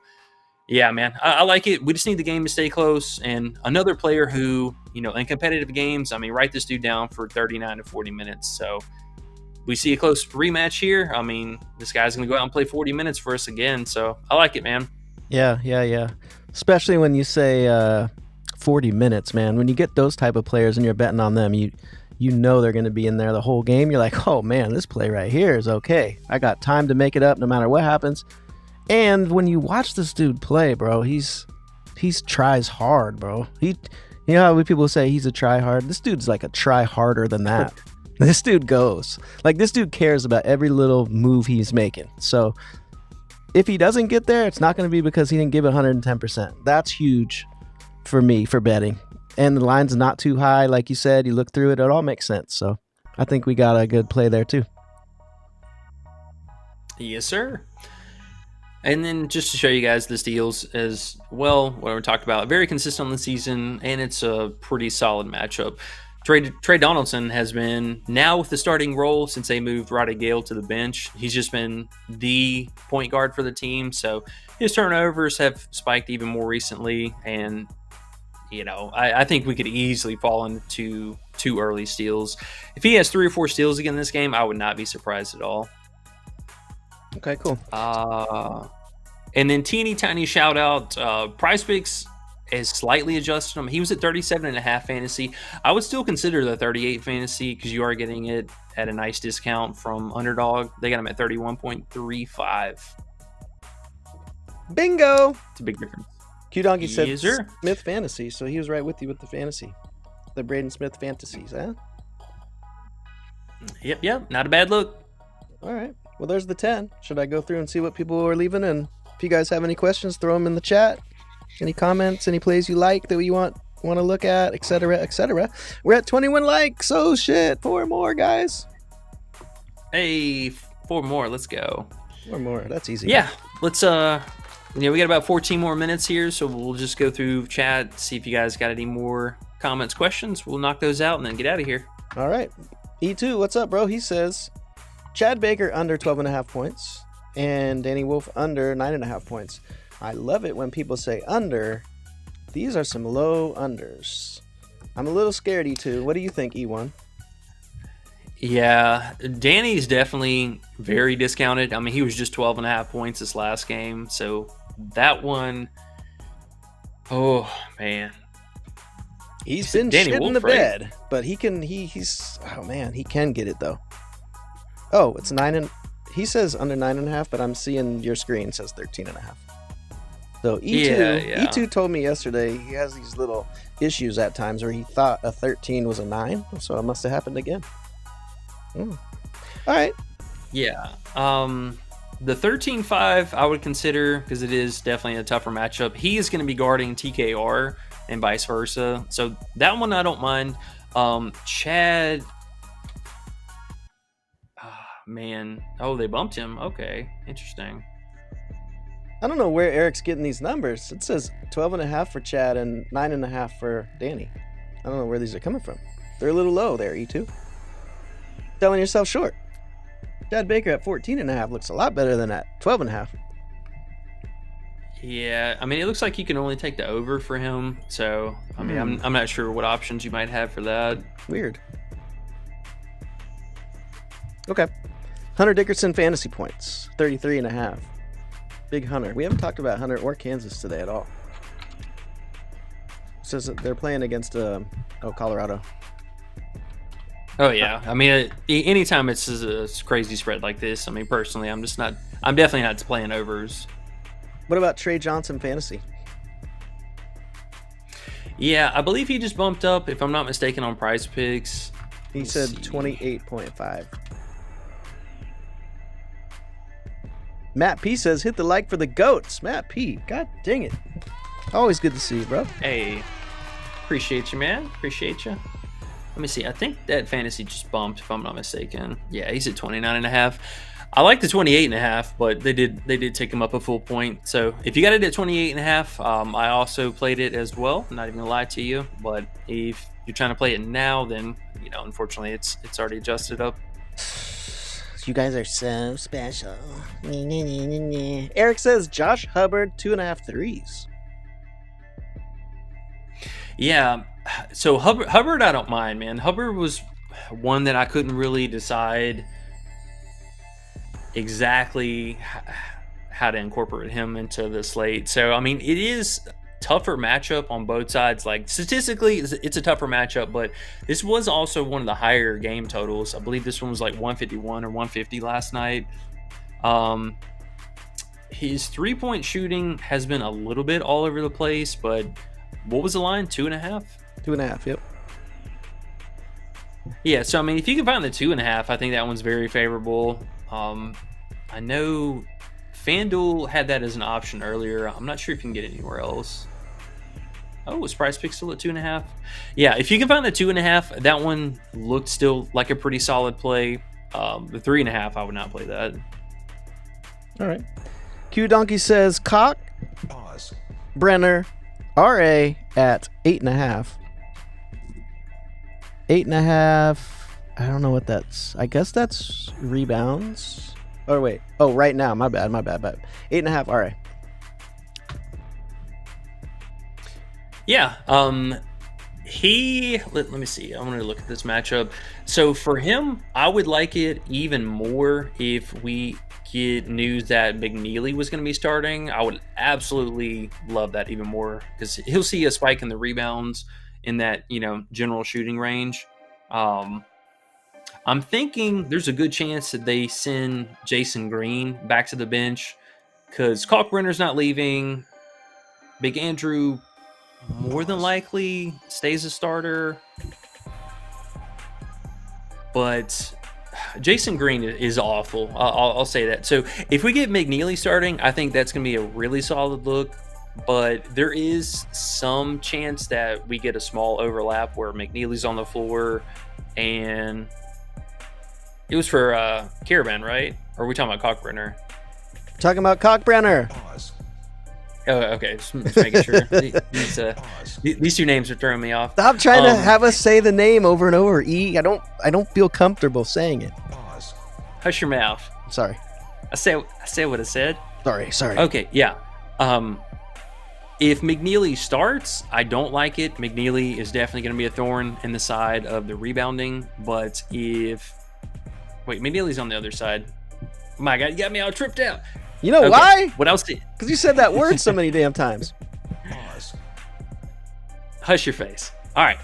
Speaker 5: Yeah, man, I like it. We just need the game to stay close. And another player who, in competitive games, I mean, write this dude down for 39 to 40 minutes. So we see a close rematch here. I mean, this guy's going to go out and play 40 minutes for us again. So I like it, man.
Speaker 6: Yeah. Especially when you say 40 minutes, man. When you get those type of players and you're betting on them, you know they're going to be in there the whole game. You're like, oh, man, this play right here is okay. I got time to make it up no matter what happens. And when you watch this dude play, bro, he's tries hard, bro. You know how people say he's a try hard? This dude's like a try harder than that. This dude goes. Like, this dude cares about every little move he's making. So if he doesn't get there, it's not going to be because he didn't give it 110%. That's huge for me for betting. And the line's not too high. Like you said, you look through it, it all makes sense. So I think we got a good play there too.
Speaker 5: Yes, sir. And then just to show you guys the steals as well, what we talked about, very consistent on the season, and it's a pretty solid matchup. Trey Donaldson has been, now with the starting role since they moved Roddy Gale to the bench, he's just been the point guard for the team. So his turnovers have spiked even more recently. And, I think we could easily fall into 2 early steals. If he has 3 or 4 steals again this game, I would not be surprised at all.
Speaker 6: Okay, cool.
Speaker 5: And then teeny tiny shout out, PrizePicks has slightly adjusted him. He was at 37.5 fantasy. I would still consider the 38 fantasy because you are getting it at a nice discount from Underdog. They got him at 31.35.
Speaker 6: Bingo!
Speaker 5: It's a big difference.
Speaker 6: Q Donkey said
Speaker 5: Yes, sir.
Speaker 6: Smith fantasy, so he was right with you with the fantasy. The Braden Smith fantasies, huh?
Speaker 5: Yep. Not a bad look.
Speaker 6: All right. Well, there's the 10. Should I go through and see what people are leaving? And if you guys have any questions, throw them in the chat. Any comments, any plays you like that you want to look at, etc., etc. We're at 21 likes. Oh, shit. 4 more, guys.
Speaker 5: Hey, 4 more. Let's go.
Speaker 6: 4 more. That's easy.
Speaker 5: Yeah. Let's, we got about 14 more minutes here, so we'll just go through chat, see if you guys got any more comments, questions. We'll knock those out and then get out of here.
Speaker 6: All right. E2, what's up, bro? He says, Chad Baker under 12.5 points and Danny Wolf under 9.5 points. I love it when people say under. These are some low unders. I'm a little scared, E2. What do you think, E1?
Speaker 5: Yeah, Danny's definitely very discounted. I mean, he was just 12.5 points this last game. So that one, oh, man.
Speaker 6: He's been
Speaker 5: Danny
Speaker 6: shit in the
Speaker 5: Wolf, right?
Speaker 6: bed, but he can he can get it though. Oh, it's 9 and he says under 9.5, but I'm seeing your screen says 13.5. So E2 told me yesterday he has these little issues at times where he thought a 13 was a 9, so it must have happened again. All right.
Speaker 5: Yeah. The 13-5 I would consider because it is definitely a tougher matchup. He is going to be guarding TKR and vice versa. So that one I don't mind. Chad. Man. Oh, they bumped him. Okay. Interesting.
Speaker 6: I don't know where Eric's getting these numbers. It says 12.5 for Chad and 9.5 for Danny. I don't know where these are coming from. They're a little low there, E2. Selling yourself short. Chad Baker at 14.5 looks a lot better than at 12.5.
Speaker 5: Yeah, I mean, it looks like you can only take the over for him. So, I mean, I'm not sure what options you might have for that.
Speaker 6: Weird. Okay. Hunter Dickerson fantasy points, 33.5. Big Hunter. We haven't talked about Hunter or Kansas today at all. It says that they're playing against Colorado.
Speaker 5: Oh yeah, I mean, anytime it's a crazy spread like this, I mean, personally, I'm definitely not playing overs.
Speaker 6: What about Trey Johnson fantasy?
Speaker 5: Yeah, I believe he just bumped up, if I'm not mistaken, on PrizePicks.
Speaker 6: He said 28.5. Matt P says, hit the like for the goats. Matt P, god dang it. Always good to see you, bro.
Speaker 5: Hey, appreciate you, man. Appreciate you. Let me see. I think that fantasy just bumped, if I'm not mistaken. Yeah, he's at 29.5. I like the 28.5, but they did take him up a full point. So if you got it at 28.5, I also played it as well. I'm not even gonna lie to you. But if you're trying to play it now, then unfortunately it's already adjusted up.
Speaker 6: You guys are so special. Eric says Josh Hubbard 2.5 threes.
Speaker 5: Yeah, so Hubbard, I don't mind, man. Hubbard was one that I couldn't really decide exactly how to incorporate him into the slate. So, I mean, it is tougher matchup on both sides. Like, statistically, it's a tougher matchup, but this was also one of the higher game totals. I believe this one was like 151 or 150 last night. His three-point shooting has been a little bit all over the place, but what was the line? 2.5?
Speaker 6: 2.5, yep.
Speaker 5: Yeah, so I mean, if you can find the 2.5, I think that one's very favorable. I know FanDuel had that as an option earlier. I'm not sure if you can get it anywhere else. Oh, was PrizePicks still at 2.5? Yeah, if you can find the 2.5, that one looked still like a pretty solid play. The 3.5, I would not play that.
Speaker 6: All right. Q Donkey says Cock, Brenner, RA at 8.5. 8.5. I don't know what that's. I guess that's rebounds. Oh wait. Oh, right now. My bad. 8.5. RA.
Speaker 5: Yeah. Let me see. I want to look at this matchup. So for him, I would like it even more if we get news that McNeely was going to be starting. I would absolutely love that even more because he'll see a spike in the rebounds in that, general shooting range. I'm thinking there's a good chance that they send Jason Green back to the bench because Kalkbrenner's not leaving. Big Andrew more than likely stays a starter. But Jason Green is awful. I'll say that. So if we get McNeely starting, I think that's going to be a really solid look. But there is some chance that we get a small overlap where McNeely's on the floor and it was for Caravan, right? Or are we talking about Kalkbrenner?
Speaker 6: Talking about Kalkbrenner.
Speaker 5: Oh, okay. Just making sure. These two names are throwing me off.
Speaker 6: Stop trying to have us say the name over and over. I don't feel comfortable saying it.
Speaker 5: Hush your mouth.
Speaker 6: Sorry.
Speaker 5: I say what I said.
Speaker 6: Sorry.
Speaker 5: Okay, yeah. If McNeely starts, I don't like it. McNeely is definitely going to be a thorn in the side of the rebounding. But McNeely's on the other side. My God, you got me all tripped out.
Speaker 6: You know
Speaker 5: okay.
Speaker 6: why?
Speaker 5: What else?
Speaker 6: Because you said that word so many damn times.
Speaker 5: Hush your face. All right.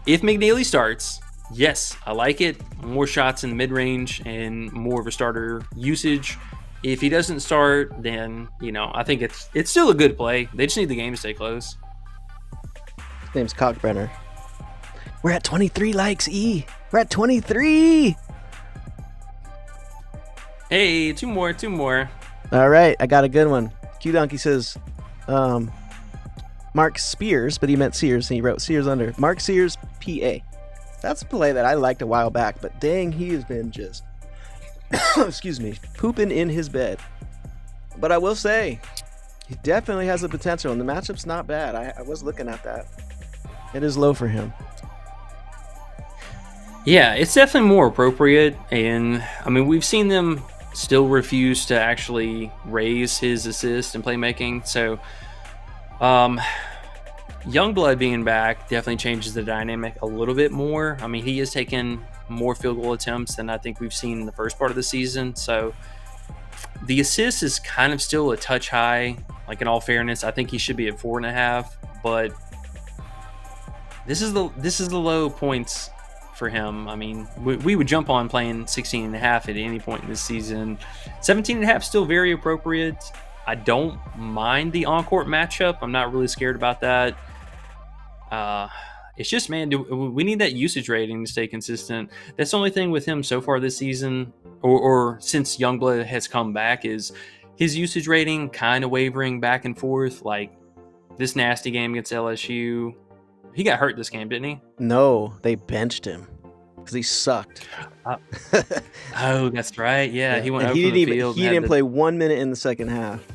Speaker 5: If McNeely starts, yes, I like it. More shots in the mid-range and more of a starter usage. If he doesn't start, then, I think it's still a good play. They just need the game to stay close.
Speaker 6: His name's Kalkbrenner. We're at 23 likes, E. We're at 23.
Speaker 5: Hey, two more.
Speaker 6: All right, I got a good one. Q Donkey says Mark Spears, but he meant Sears, and he wrote Sears under. Mark Sears, PA. That's a play that I liked a while back, but dang, he has been just, excuse me, pooping in his bed. But I will say, he definitely has the potential, and the matchup's not bad. I was looking at that. It is low for him.
Speaker 5: Yeah, it's definitely more appropriate, and I mean, we've seen them still refuse to actually raise his assist and playmaking. So, Youngblood being back definitely changes the dynamic a little bit more. I mean, he has taken more field goal attempts than I think we've seen in the first part of the season. So, the assist is kind of still a touch high. Like, in all fairness, I think he should be at 4.5, but this is the low points for him. I mean, we would jump on playing 16.5 at any point in this season. 17.5 still very appropriate. I don't mind the on-court matchup. I'm not really scared about that. It's just, man, we need that usage rating to stay consistent. That's the only thing with him so far this season, or since Youngblood has come back, is his usage rating kind of wavering back and forth. Like this nasty game against LSU. He got hurt this game, didn't he?
Speaker 6: No, they benched him because he sucked.
Speaker 5: Oh, that's right. Yeah, he went
Speaker 6: and
Speaker 5: over
Speaker 6: he
Speaker 5: the field.
Speaker 6: He didn't play 1 minute in the second half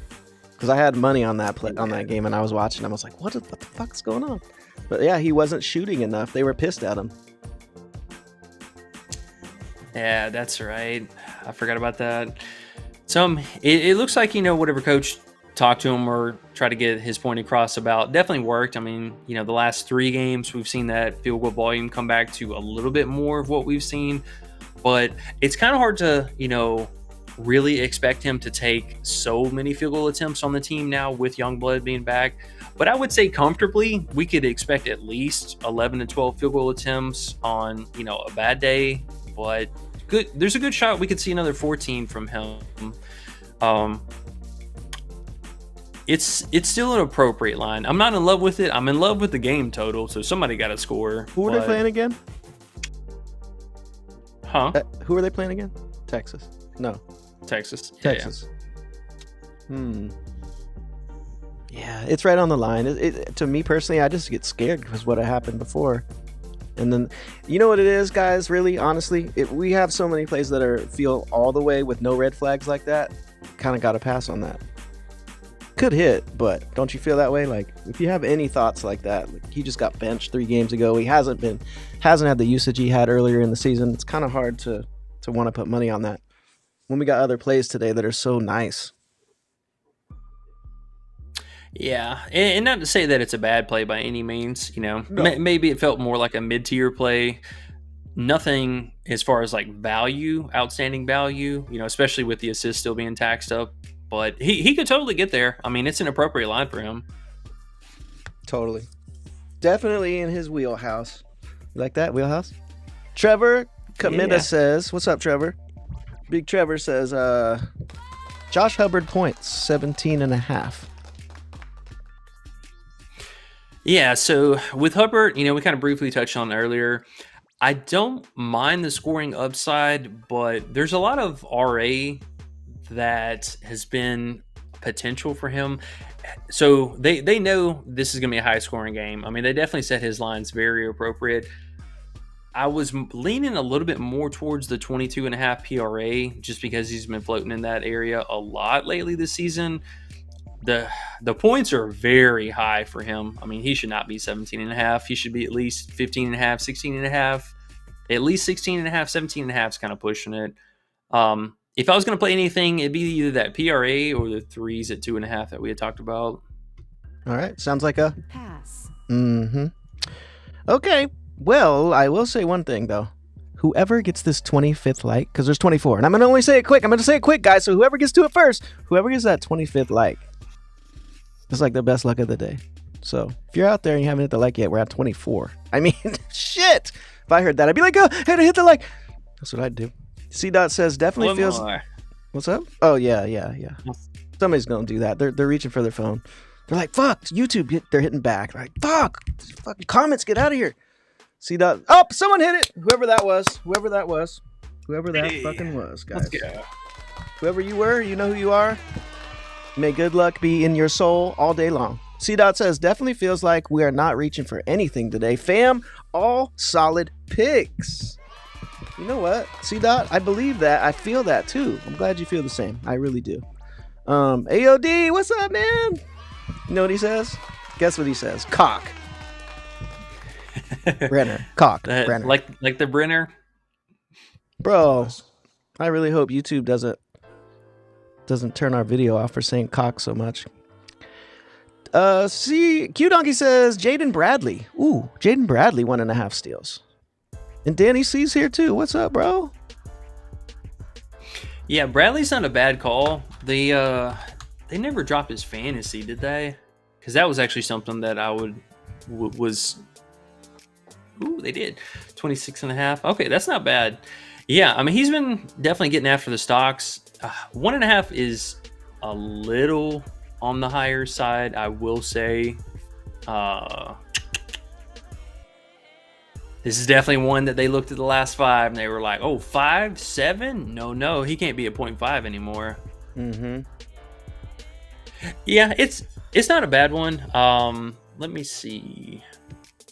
Speaker 6: because I had money on that game and I was watching. I was like, what the fuck's going on? But yeah, he wasn't shooting enough. They were pissed at him.
Speaker 5: Yeah, that's right. I forgot about that. So it looks like, whatever coach talked to him or try to get his point across about definitely worked. I mean, the last 3 games we've seen that field goal volume come back to a little bit more of what we've seen, but it's kind of hard to, really expect him to take so many field goal attempts on the team now with Youngblood being back. But I would say comfortably we could expect at least 11 to 12 field goal attempts on, a bad day, but good. There's a good shot we could see another 14 from him. It's still an appropriate line. I'm not in love with it. I'm in love with the game total, so somebody got to score.
Speaker 6: Who are they playing again?
Speaker 5: Huh?
Speaker 6: Who are they playing again? Texas. No.
Speaker 5: Texas.
Speaker 6: Texas. Yeah, it's right on the line. To me personally, I just get scared because what happened before. And then, you know what it is, guys? Really, honestly, we have so many plays that feel all the way with no red flags like that. Kind of got to pass on that. Could hit, but don't you feel that way? Like, if you have any thoughts like that, like he just got benched 3 games ago. He hasn't had the usage he had earlier in the season. It's kind of hard to want to put money on that when we got other plays today that are so nice.
Speaker 5: Yeah, and not to say that it's a bad play by any means.
Speaker 6: No.
Speaker 5: Maybe it felt more like a mid-tier play. Nothing as far as like value, outstanding value, especially with the assist still being taxed up. But he could totally get there. I mean, it's an appropriate line for him.
Speaker 6: Totally. Definitely in his wheelhouse. You like that, wheelhouse? Trevor Kamita says, what's up, Trevor? Big Trevor says, Josh Hubbard points, 17.5.
Speaker 5: Yeah, so with Hubbard, we kind of briefly touched on it earlier. I don't mind the scoring upside, but there's a lot of RA that has been potential for him. So they know this is going to be a high scoring game. I mean, they definitely set his lines very appropriate. I was leaning a little bit more towards the 22.5 PRA just because he's been floating in that area a lot lately this season. The points are very high for him. I mean, he should not be 17.5. He should be at least 15.5, 16.5. At least 16.5, 17.5 is kind of pushing it. If I was going to play anything, it'd be either that PRA or the 3s at 2.5 that we had talked about.
Speaker 6: All right. Sounds like a
Speaker 2: Pass.
Speaker 6: Mm-hmm. Okay. Well, I will say one thing, though. Whoever gets this 25th like, because there's 24, and I'm going to only say it quick. I'm going to say it quick, guys. So whoever gets to it first, whoever gets that 25th like, it's like the best luck of the day. So if you're out there and you haven't hit the like yet, we're at 24. I mean, shit. If I heard that, I'd be like, oh, hey, to hit the like. That's what I'd do. C-Dot says definitely
Speaker 5: One
Speaker 6: feels.
Speaker 5: more.
Speaker 6: What's up? Oh, yeah. Somebody's going to do that. They're reaching for their phone. They're like, fuck, YouTube, they're hitting back. They're like, fuck, fucking comments, get out of here. C-Dot. Oh, someone hit it. Whoever that was. Whoever that fucking was, guys.
Speaker 5: Let's go.
Speaker 6: Whoever you were, you know who you are. May good luck be in your soul all day long. C-Dot says, definitely feels like we are not reaching for anything today. Fam, all solid picks. You know what? C-Dot, I believe that. I feel that too. I'm glad you feel the same. I really do. AOD, what's up, man? You know what he says? Guess what he says? Cock. Brenner. Cock. Brenner.
Speaker 5: Like the Brenner?
Speaker 6: Bro, I really hope YouTube doesn't turn our video off for saying cock so much. Q Donkey says Jaden Bradley. Ooh, Jaden Bradley 1.5 steals. And Danny C's here too. What's up, bro?
Speaker 5: Yeah, Bradley's not a bad call. They never dropped his fantasy, did they? Because that was actually something that I was. Ooh, they did 26.5. Okay, that's not bad. Yeah, I mean he's been definitely getting after the stocks. 1.5 is a little on the higher side, I will say. This is definitely one that they looked at the last 5 and they were like, oh, 5, 7? No, he can't be a 0.5 anymore.
Speaker 6: Mm-hmm.
Speaker 5: Yeah, it's not a bad one. Let me see.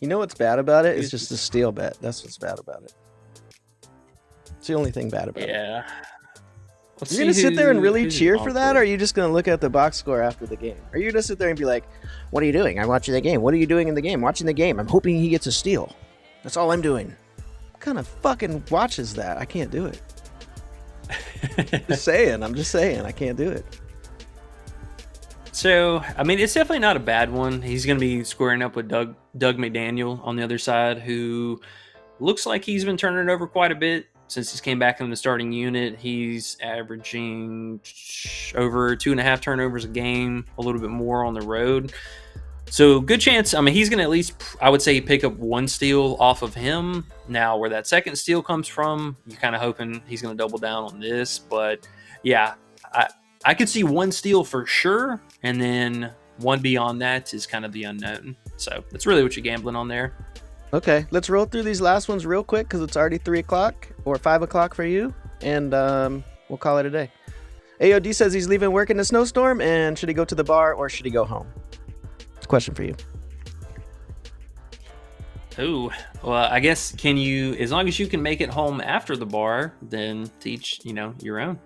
Speaker 6: You know what's bad about it? It's just the steal bet. That's what's bad about it. It's the only thing bad about it.
Speaker 5: Yeah.
Speaker 6: You're going to sit there and really cheer for that, or are you just going to look at the box score after the game? Are you going to sit there and be like, what are you doing? I'm watching the game. What are you doing in the game? Watching the game. I'm hoping he gets a steal. That's all I'm doing. kind of fucking watches that? I can't do it. Just saying. I'm just saying. I can't do it.
Speaker 5: So, I mean, it's definitely not a bad one. He's going to be squaring up with Doug McDaniel on the other side, who looks like he's been turning it over quite a bit since he's came back in the starting unit. He's averaging over 2.5 turnovers a game, a little bit more on the road. So good chance. I mean, he's going to at least, I would say, pick up one steal off of him. Now, where that second steal comes from, you're kind of hoping he's going to double down on this. But yeah, I could see one steal for sure. And then one beyond that is kind of the unknown. So that's really what you're gambling on there.
Speaker 6: Okay, let's roll through these last ones real quick because it's already 3 o'clock or 5 o'clock for you. And we'll call it a day. AOD says he's leaving work in a snowstorm. And should he go to the bar or should he go home? Question for you.
Speaker 5: Oh, well, I guess can you, as long as you can make it home after the bar, then teach, your own.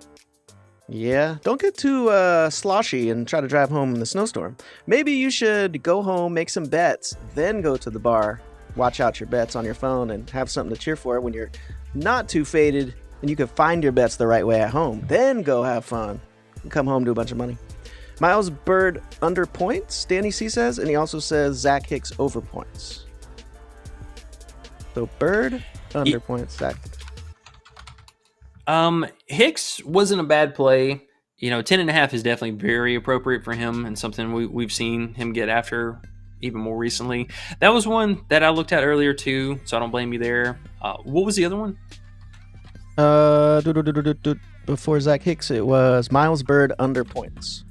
Speaker 6: Yeah, don't get too sloshy and try to drive home in the snowstorm. Maybe you should go home, make some bets, then go to the bar. Watch out your bets on your phone and have something to cheer for when you're not too faded and you can find your bets the right way at home. Then go have fun and come home to a bunch of money. Miles Bird under points, Danny C says, and he also says Zach Hicks over points. So Bird under points, Zach.
Speaker 5: Hicks wasn't a bad play. 10.5 is definitely very appropriate for him and something we've seen him get after even more recently. That was one that I looked at earlier too, so I don't blame you there. What was the other one?
Speaker 6: Before Zach Hicks, it was Miles Bird under points.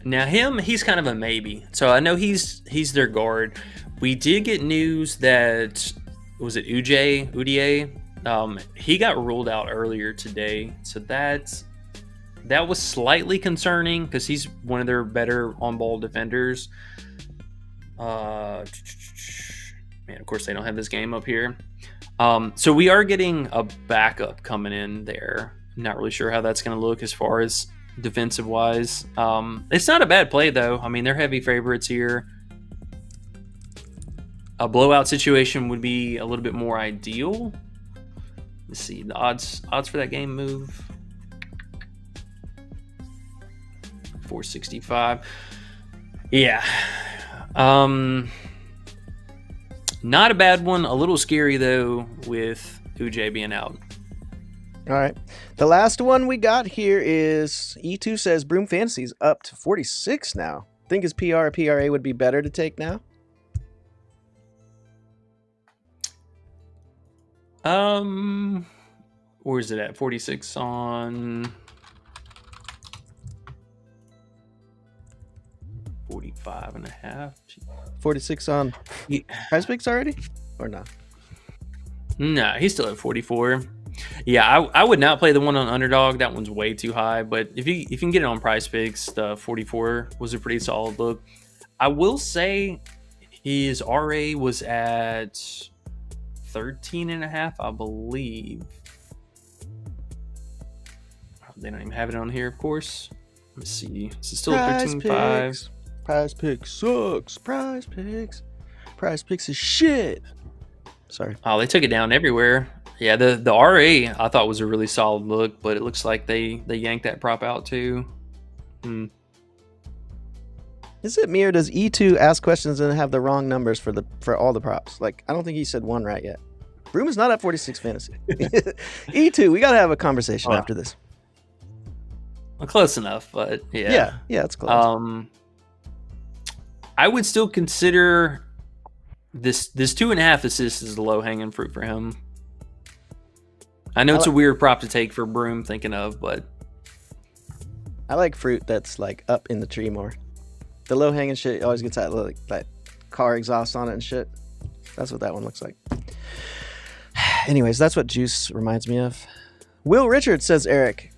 Speaker 5: Now he's kind of a maybe. So I know he's their guard. We did get news that, was it Udier? He got ruled out earlier today. So that was slightly concerning because he's one of their better on-ball defenders. Man, of course they don't have this game up here. So we are getting a backup coming in there. I'm not really sure how that's going to look as far as defensive wise. It's not a bad play though. I mean, they're heavy favorites here. A blowout situation would be a little bit more ideal. Let's see the odds for that game move. 465. Yeah. Not a bad one. A little scary though with Uj being out.
Speaker 6: All right. The last one we got here is E2 says Broom Fantasy's up to 46 now. Think his PR or PRA would be better to take now?
Speaker 5: Where is it at? 46 on 45.5.
Speaker 6: 46 on PrizePicks already? Or not?
Speaker 5: No, he's still at 44. Yeah, I would not play the one on Underdog. That one's way too high. But if you can get it on PrizePicks, the 44 was a pretty solid look. I will say his RA was at 13.5, I believe. They don't even have it on here, of course. Let's see. This is still 13.5.
Speaker 6: PrizePicks sucks. PrizePicks is shit. Sorry.
Speaker 5: Oh, they took it down everywhere. Yeah, the RA I thought was a really solid look, but it looks like they yanked that prop out too.
Speaker 6: Is it me or does E2 ask questions and have the wrong numbers for all the props? Like, I don't think he said one right yet. Broom is not at 46 fantasy. E2, we got to have a conversation after this.
Speaker 5: Well, close enough, but yeah.
Speaker 6: Yeah, it's close.
Speaker 5: I would still consider this 2.5 assists is the low hanging fruit for him. I know it's a weird prop to take for Broom thinking of, but
Speaker 6: I like fruit that's like up in the tree more. The low hanging shit always gets that car exhaust on it and shit. That's what that one looks like. Anyways, that's what Juice reminds me of. Will Richards says Eric,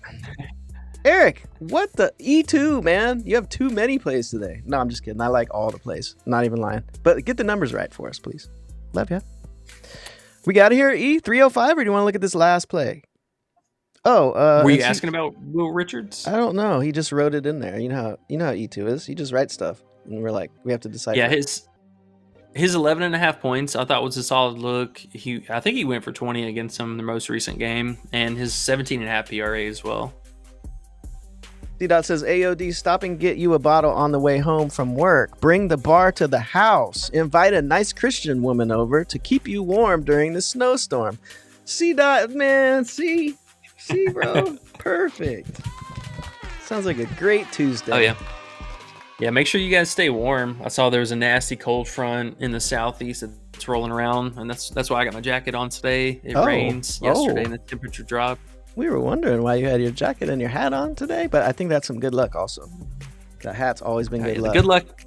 Speaker 6: what the E2, man? You have too many plays today. No, I'm just kidding. I like all the plays. Not even lying. But get the numbers right for us, please. Love ya. We got it here, E305, or do you want to look at this last play? Oh,
Speaker 5: Were you
Speaker 6: is he-
Speaker 5: asking about Will Richards?
Speaker 6: I don't know. He just wrote it in there. You know how E2 is. He just writes stuff, and we're like, we have to decide.
Speaker 5: Yeah, his 11.5 points I thought was a solid look. I think he went for 20 against them in the most recent game, and his 17.5 PRA as well.
Speaker 6: C-Dot says, AOD, stop and get you a bottle on the way home from work. Bring the bar to the house. Invite a nice Christian woman over to keep you warm during the snowstorm. C-Dot, man, see, bro, perfect. Sounds like a great Tuesday.
Speaker 5: Oh, yeah. Yeah, make sure you guys stay warm. I saw there was a nasty cold front in the southeast that's rolling around, and that's why I got my jacket on today. It rains yesterday, and the temperature dropped.
Speaker 6: We were wondering why you had your jacket and your hat on today, but I think that's some good luck also. The hat's always been good luck.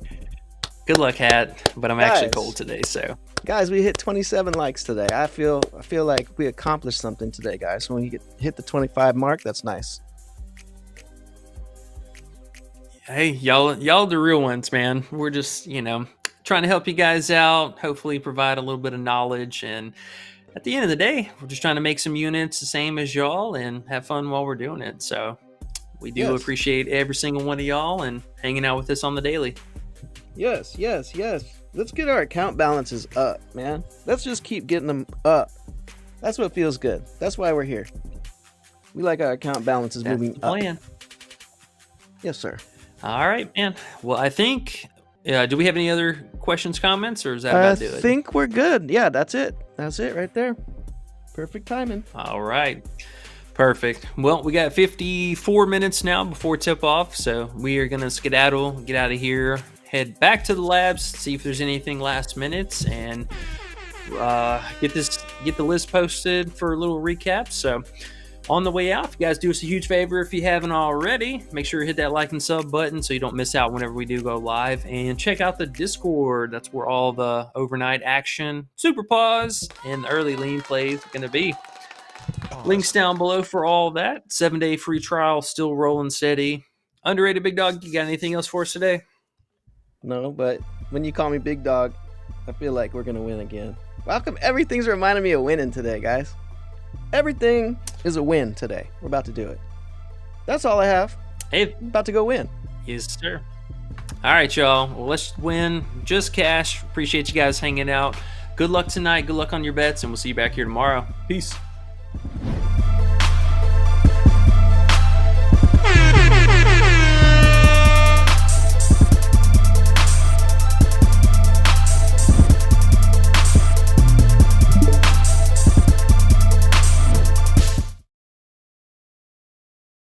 Speaker 5: Good luck hat, but I'm actually
Speaker 6: Guys.
Speaker 5: cold today, so.
Speaker 6: Guys, we hit 27 likes today. I feel like we accomplished something today, guys. So when you hit the 25 mark, that's nice.
Speaker 5: Hey, y'all the real ones, man. We're just, trying to help you guys out, hopefully provide a little bit of knowledge, and at the end of the day, we're just trying to make some units the same as y'all and have fun while we're doing it. So we do appreciate every single one of y'all and hanging out with us on the daily.
Speaker 6: Yes. Let's get our account balances up, man. Let's just keep getting them up. That's what feels good. That's why we're here. We like our account balances
Speaker 5: That's
Speaker 6: moving
Speaker 5: the plan.
Speaker 6: up. Yes, sir.
Speaker 5: All right, man. Well, I think, do we have any other questions, comments, or is that
Speaker 6: I
Speaker 5: about do it?
Speaker 6: think we're good. Yeah, that's it. That's it right there. Perfect timing.
Speaker 5: All right. Perfect. Well, we got 54 minutes now before tip off, so we are going to skedaddle, get out of here, head back to the labs, see if there's anything last minute, and get the list posted for a little recap. So on the way out, if you guys do us a huge favor, if you haven't already, make sure you hit that like and sub button so you don't miss out whenever we do go live, and check out the Discord. That's where all the overnight action, super pause, and the early lean plays are going to be. Links down below for all of that. 7-day free trial still rolling steady. Underrated Big Dog, you got anything else for us today?
Speaker 6: No, but when you call me Big Dog, I feel like we're going to win again. Welcome. Everything's reminding me of winning today, guys. Everything is a win today. We're about to do it. That's all I have.
Speaker 5: Hey,
Speaker 6: I'm about to go win.
Speaker 5: yes, sir. All right, y'all. Well, let's win. Just cash. Appreciate you guys hanging out. Good luck tonight. Good luck on your bets, and we'll see you back here tomorrow. Peace.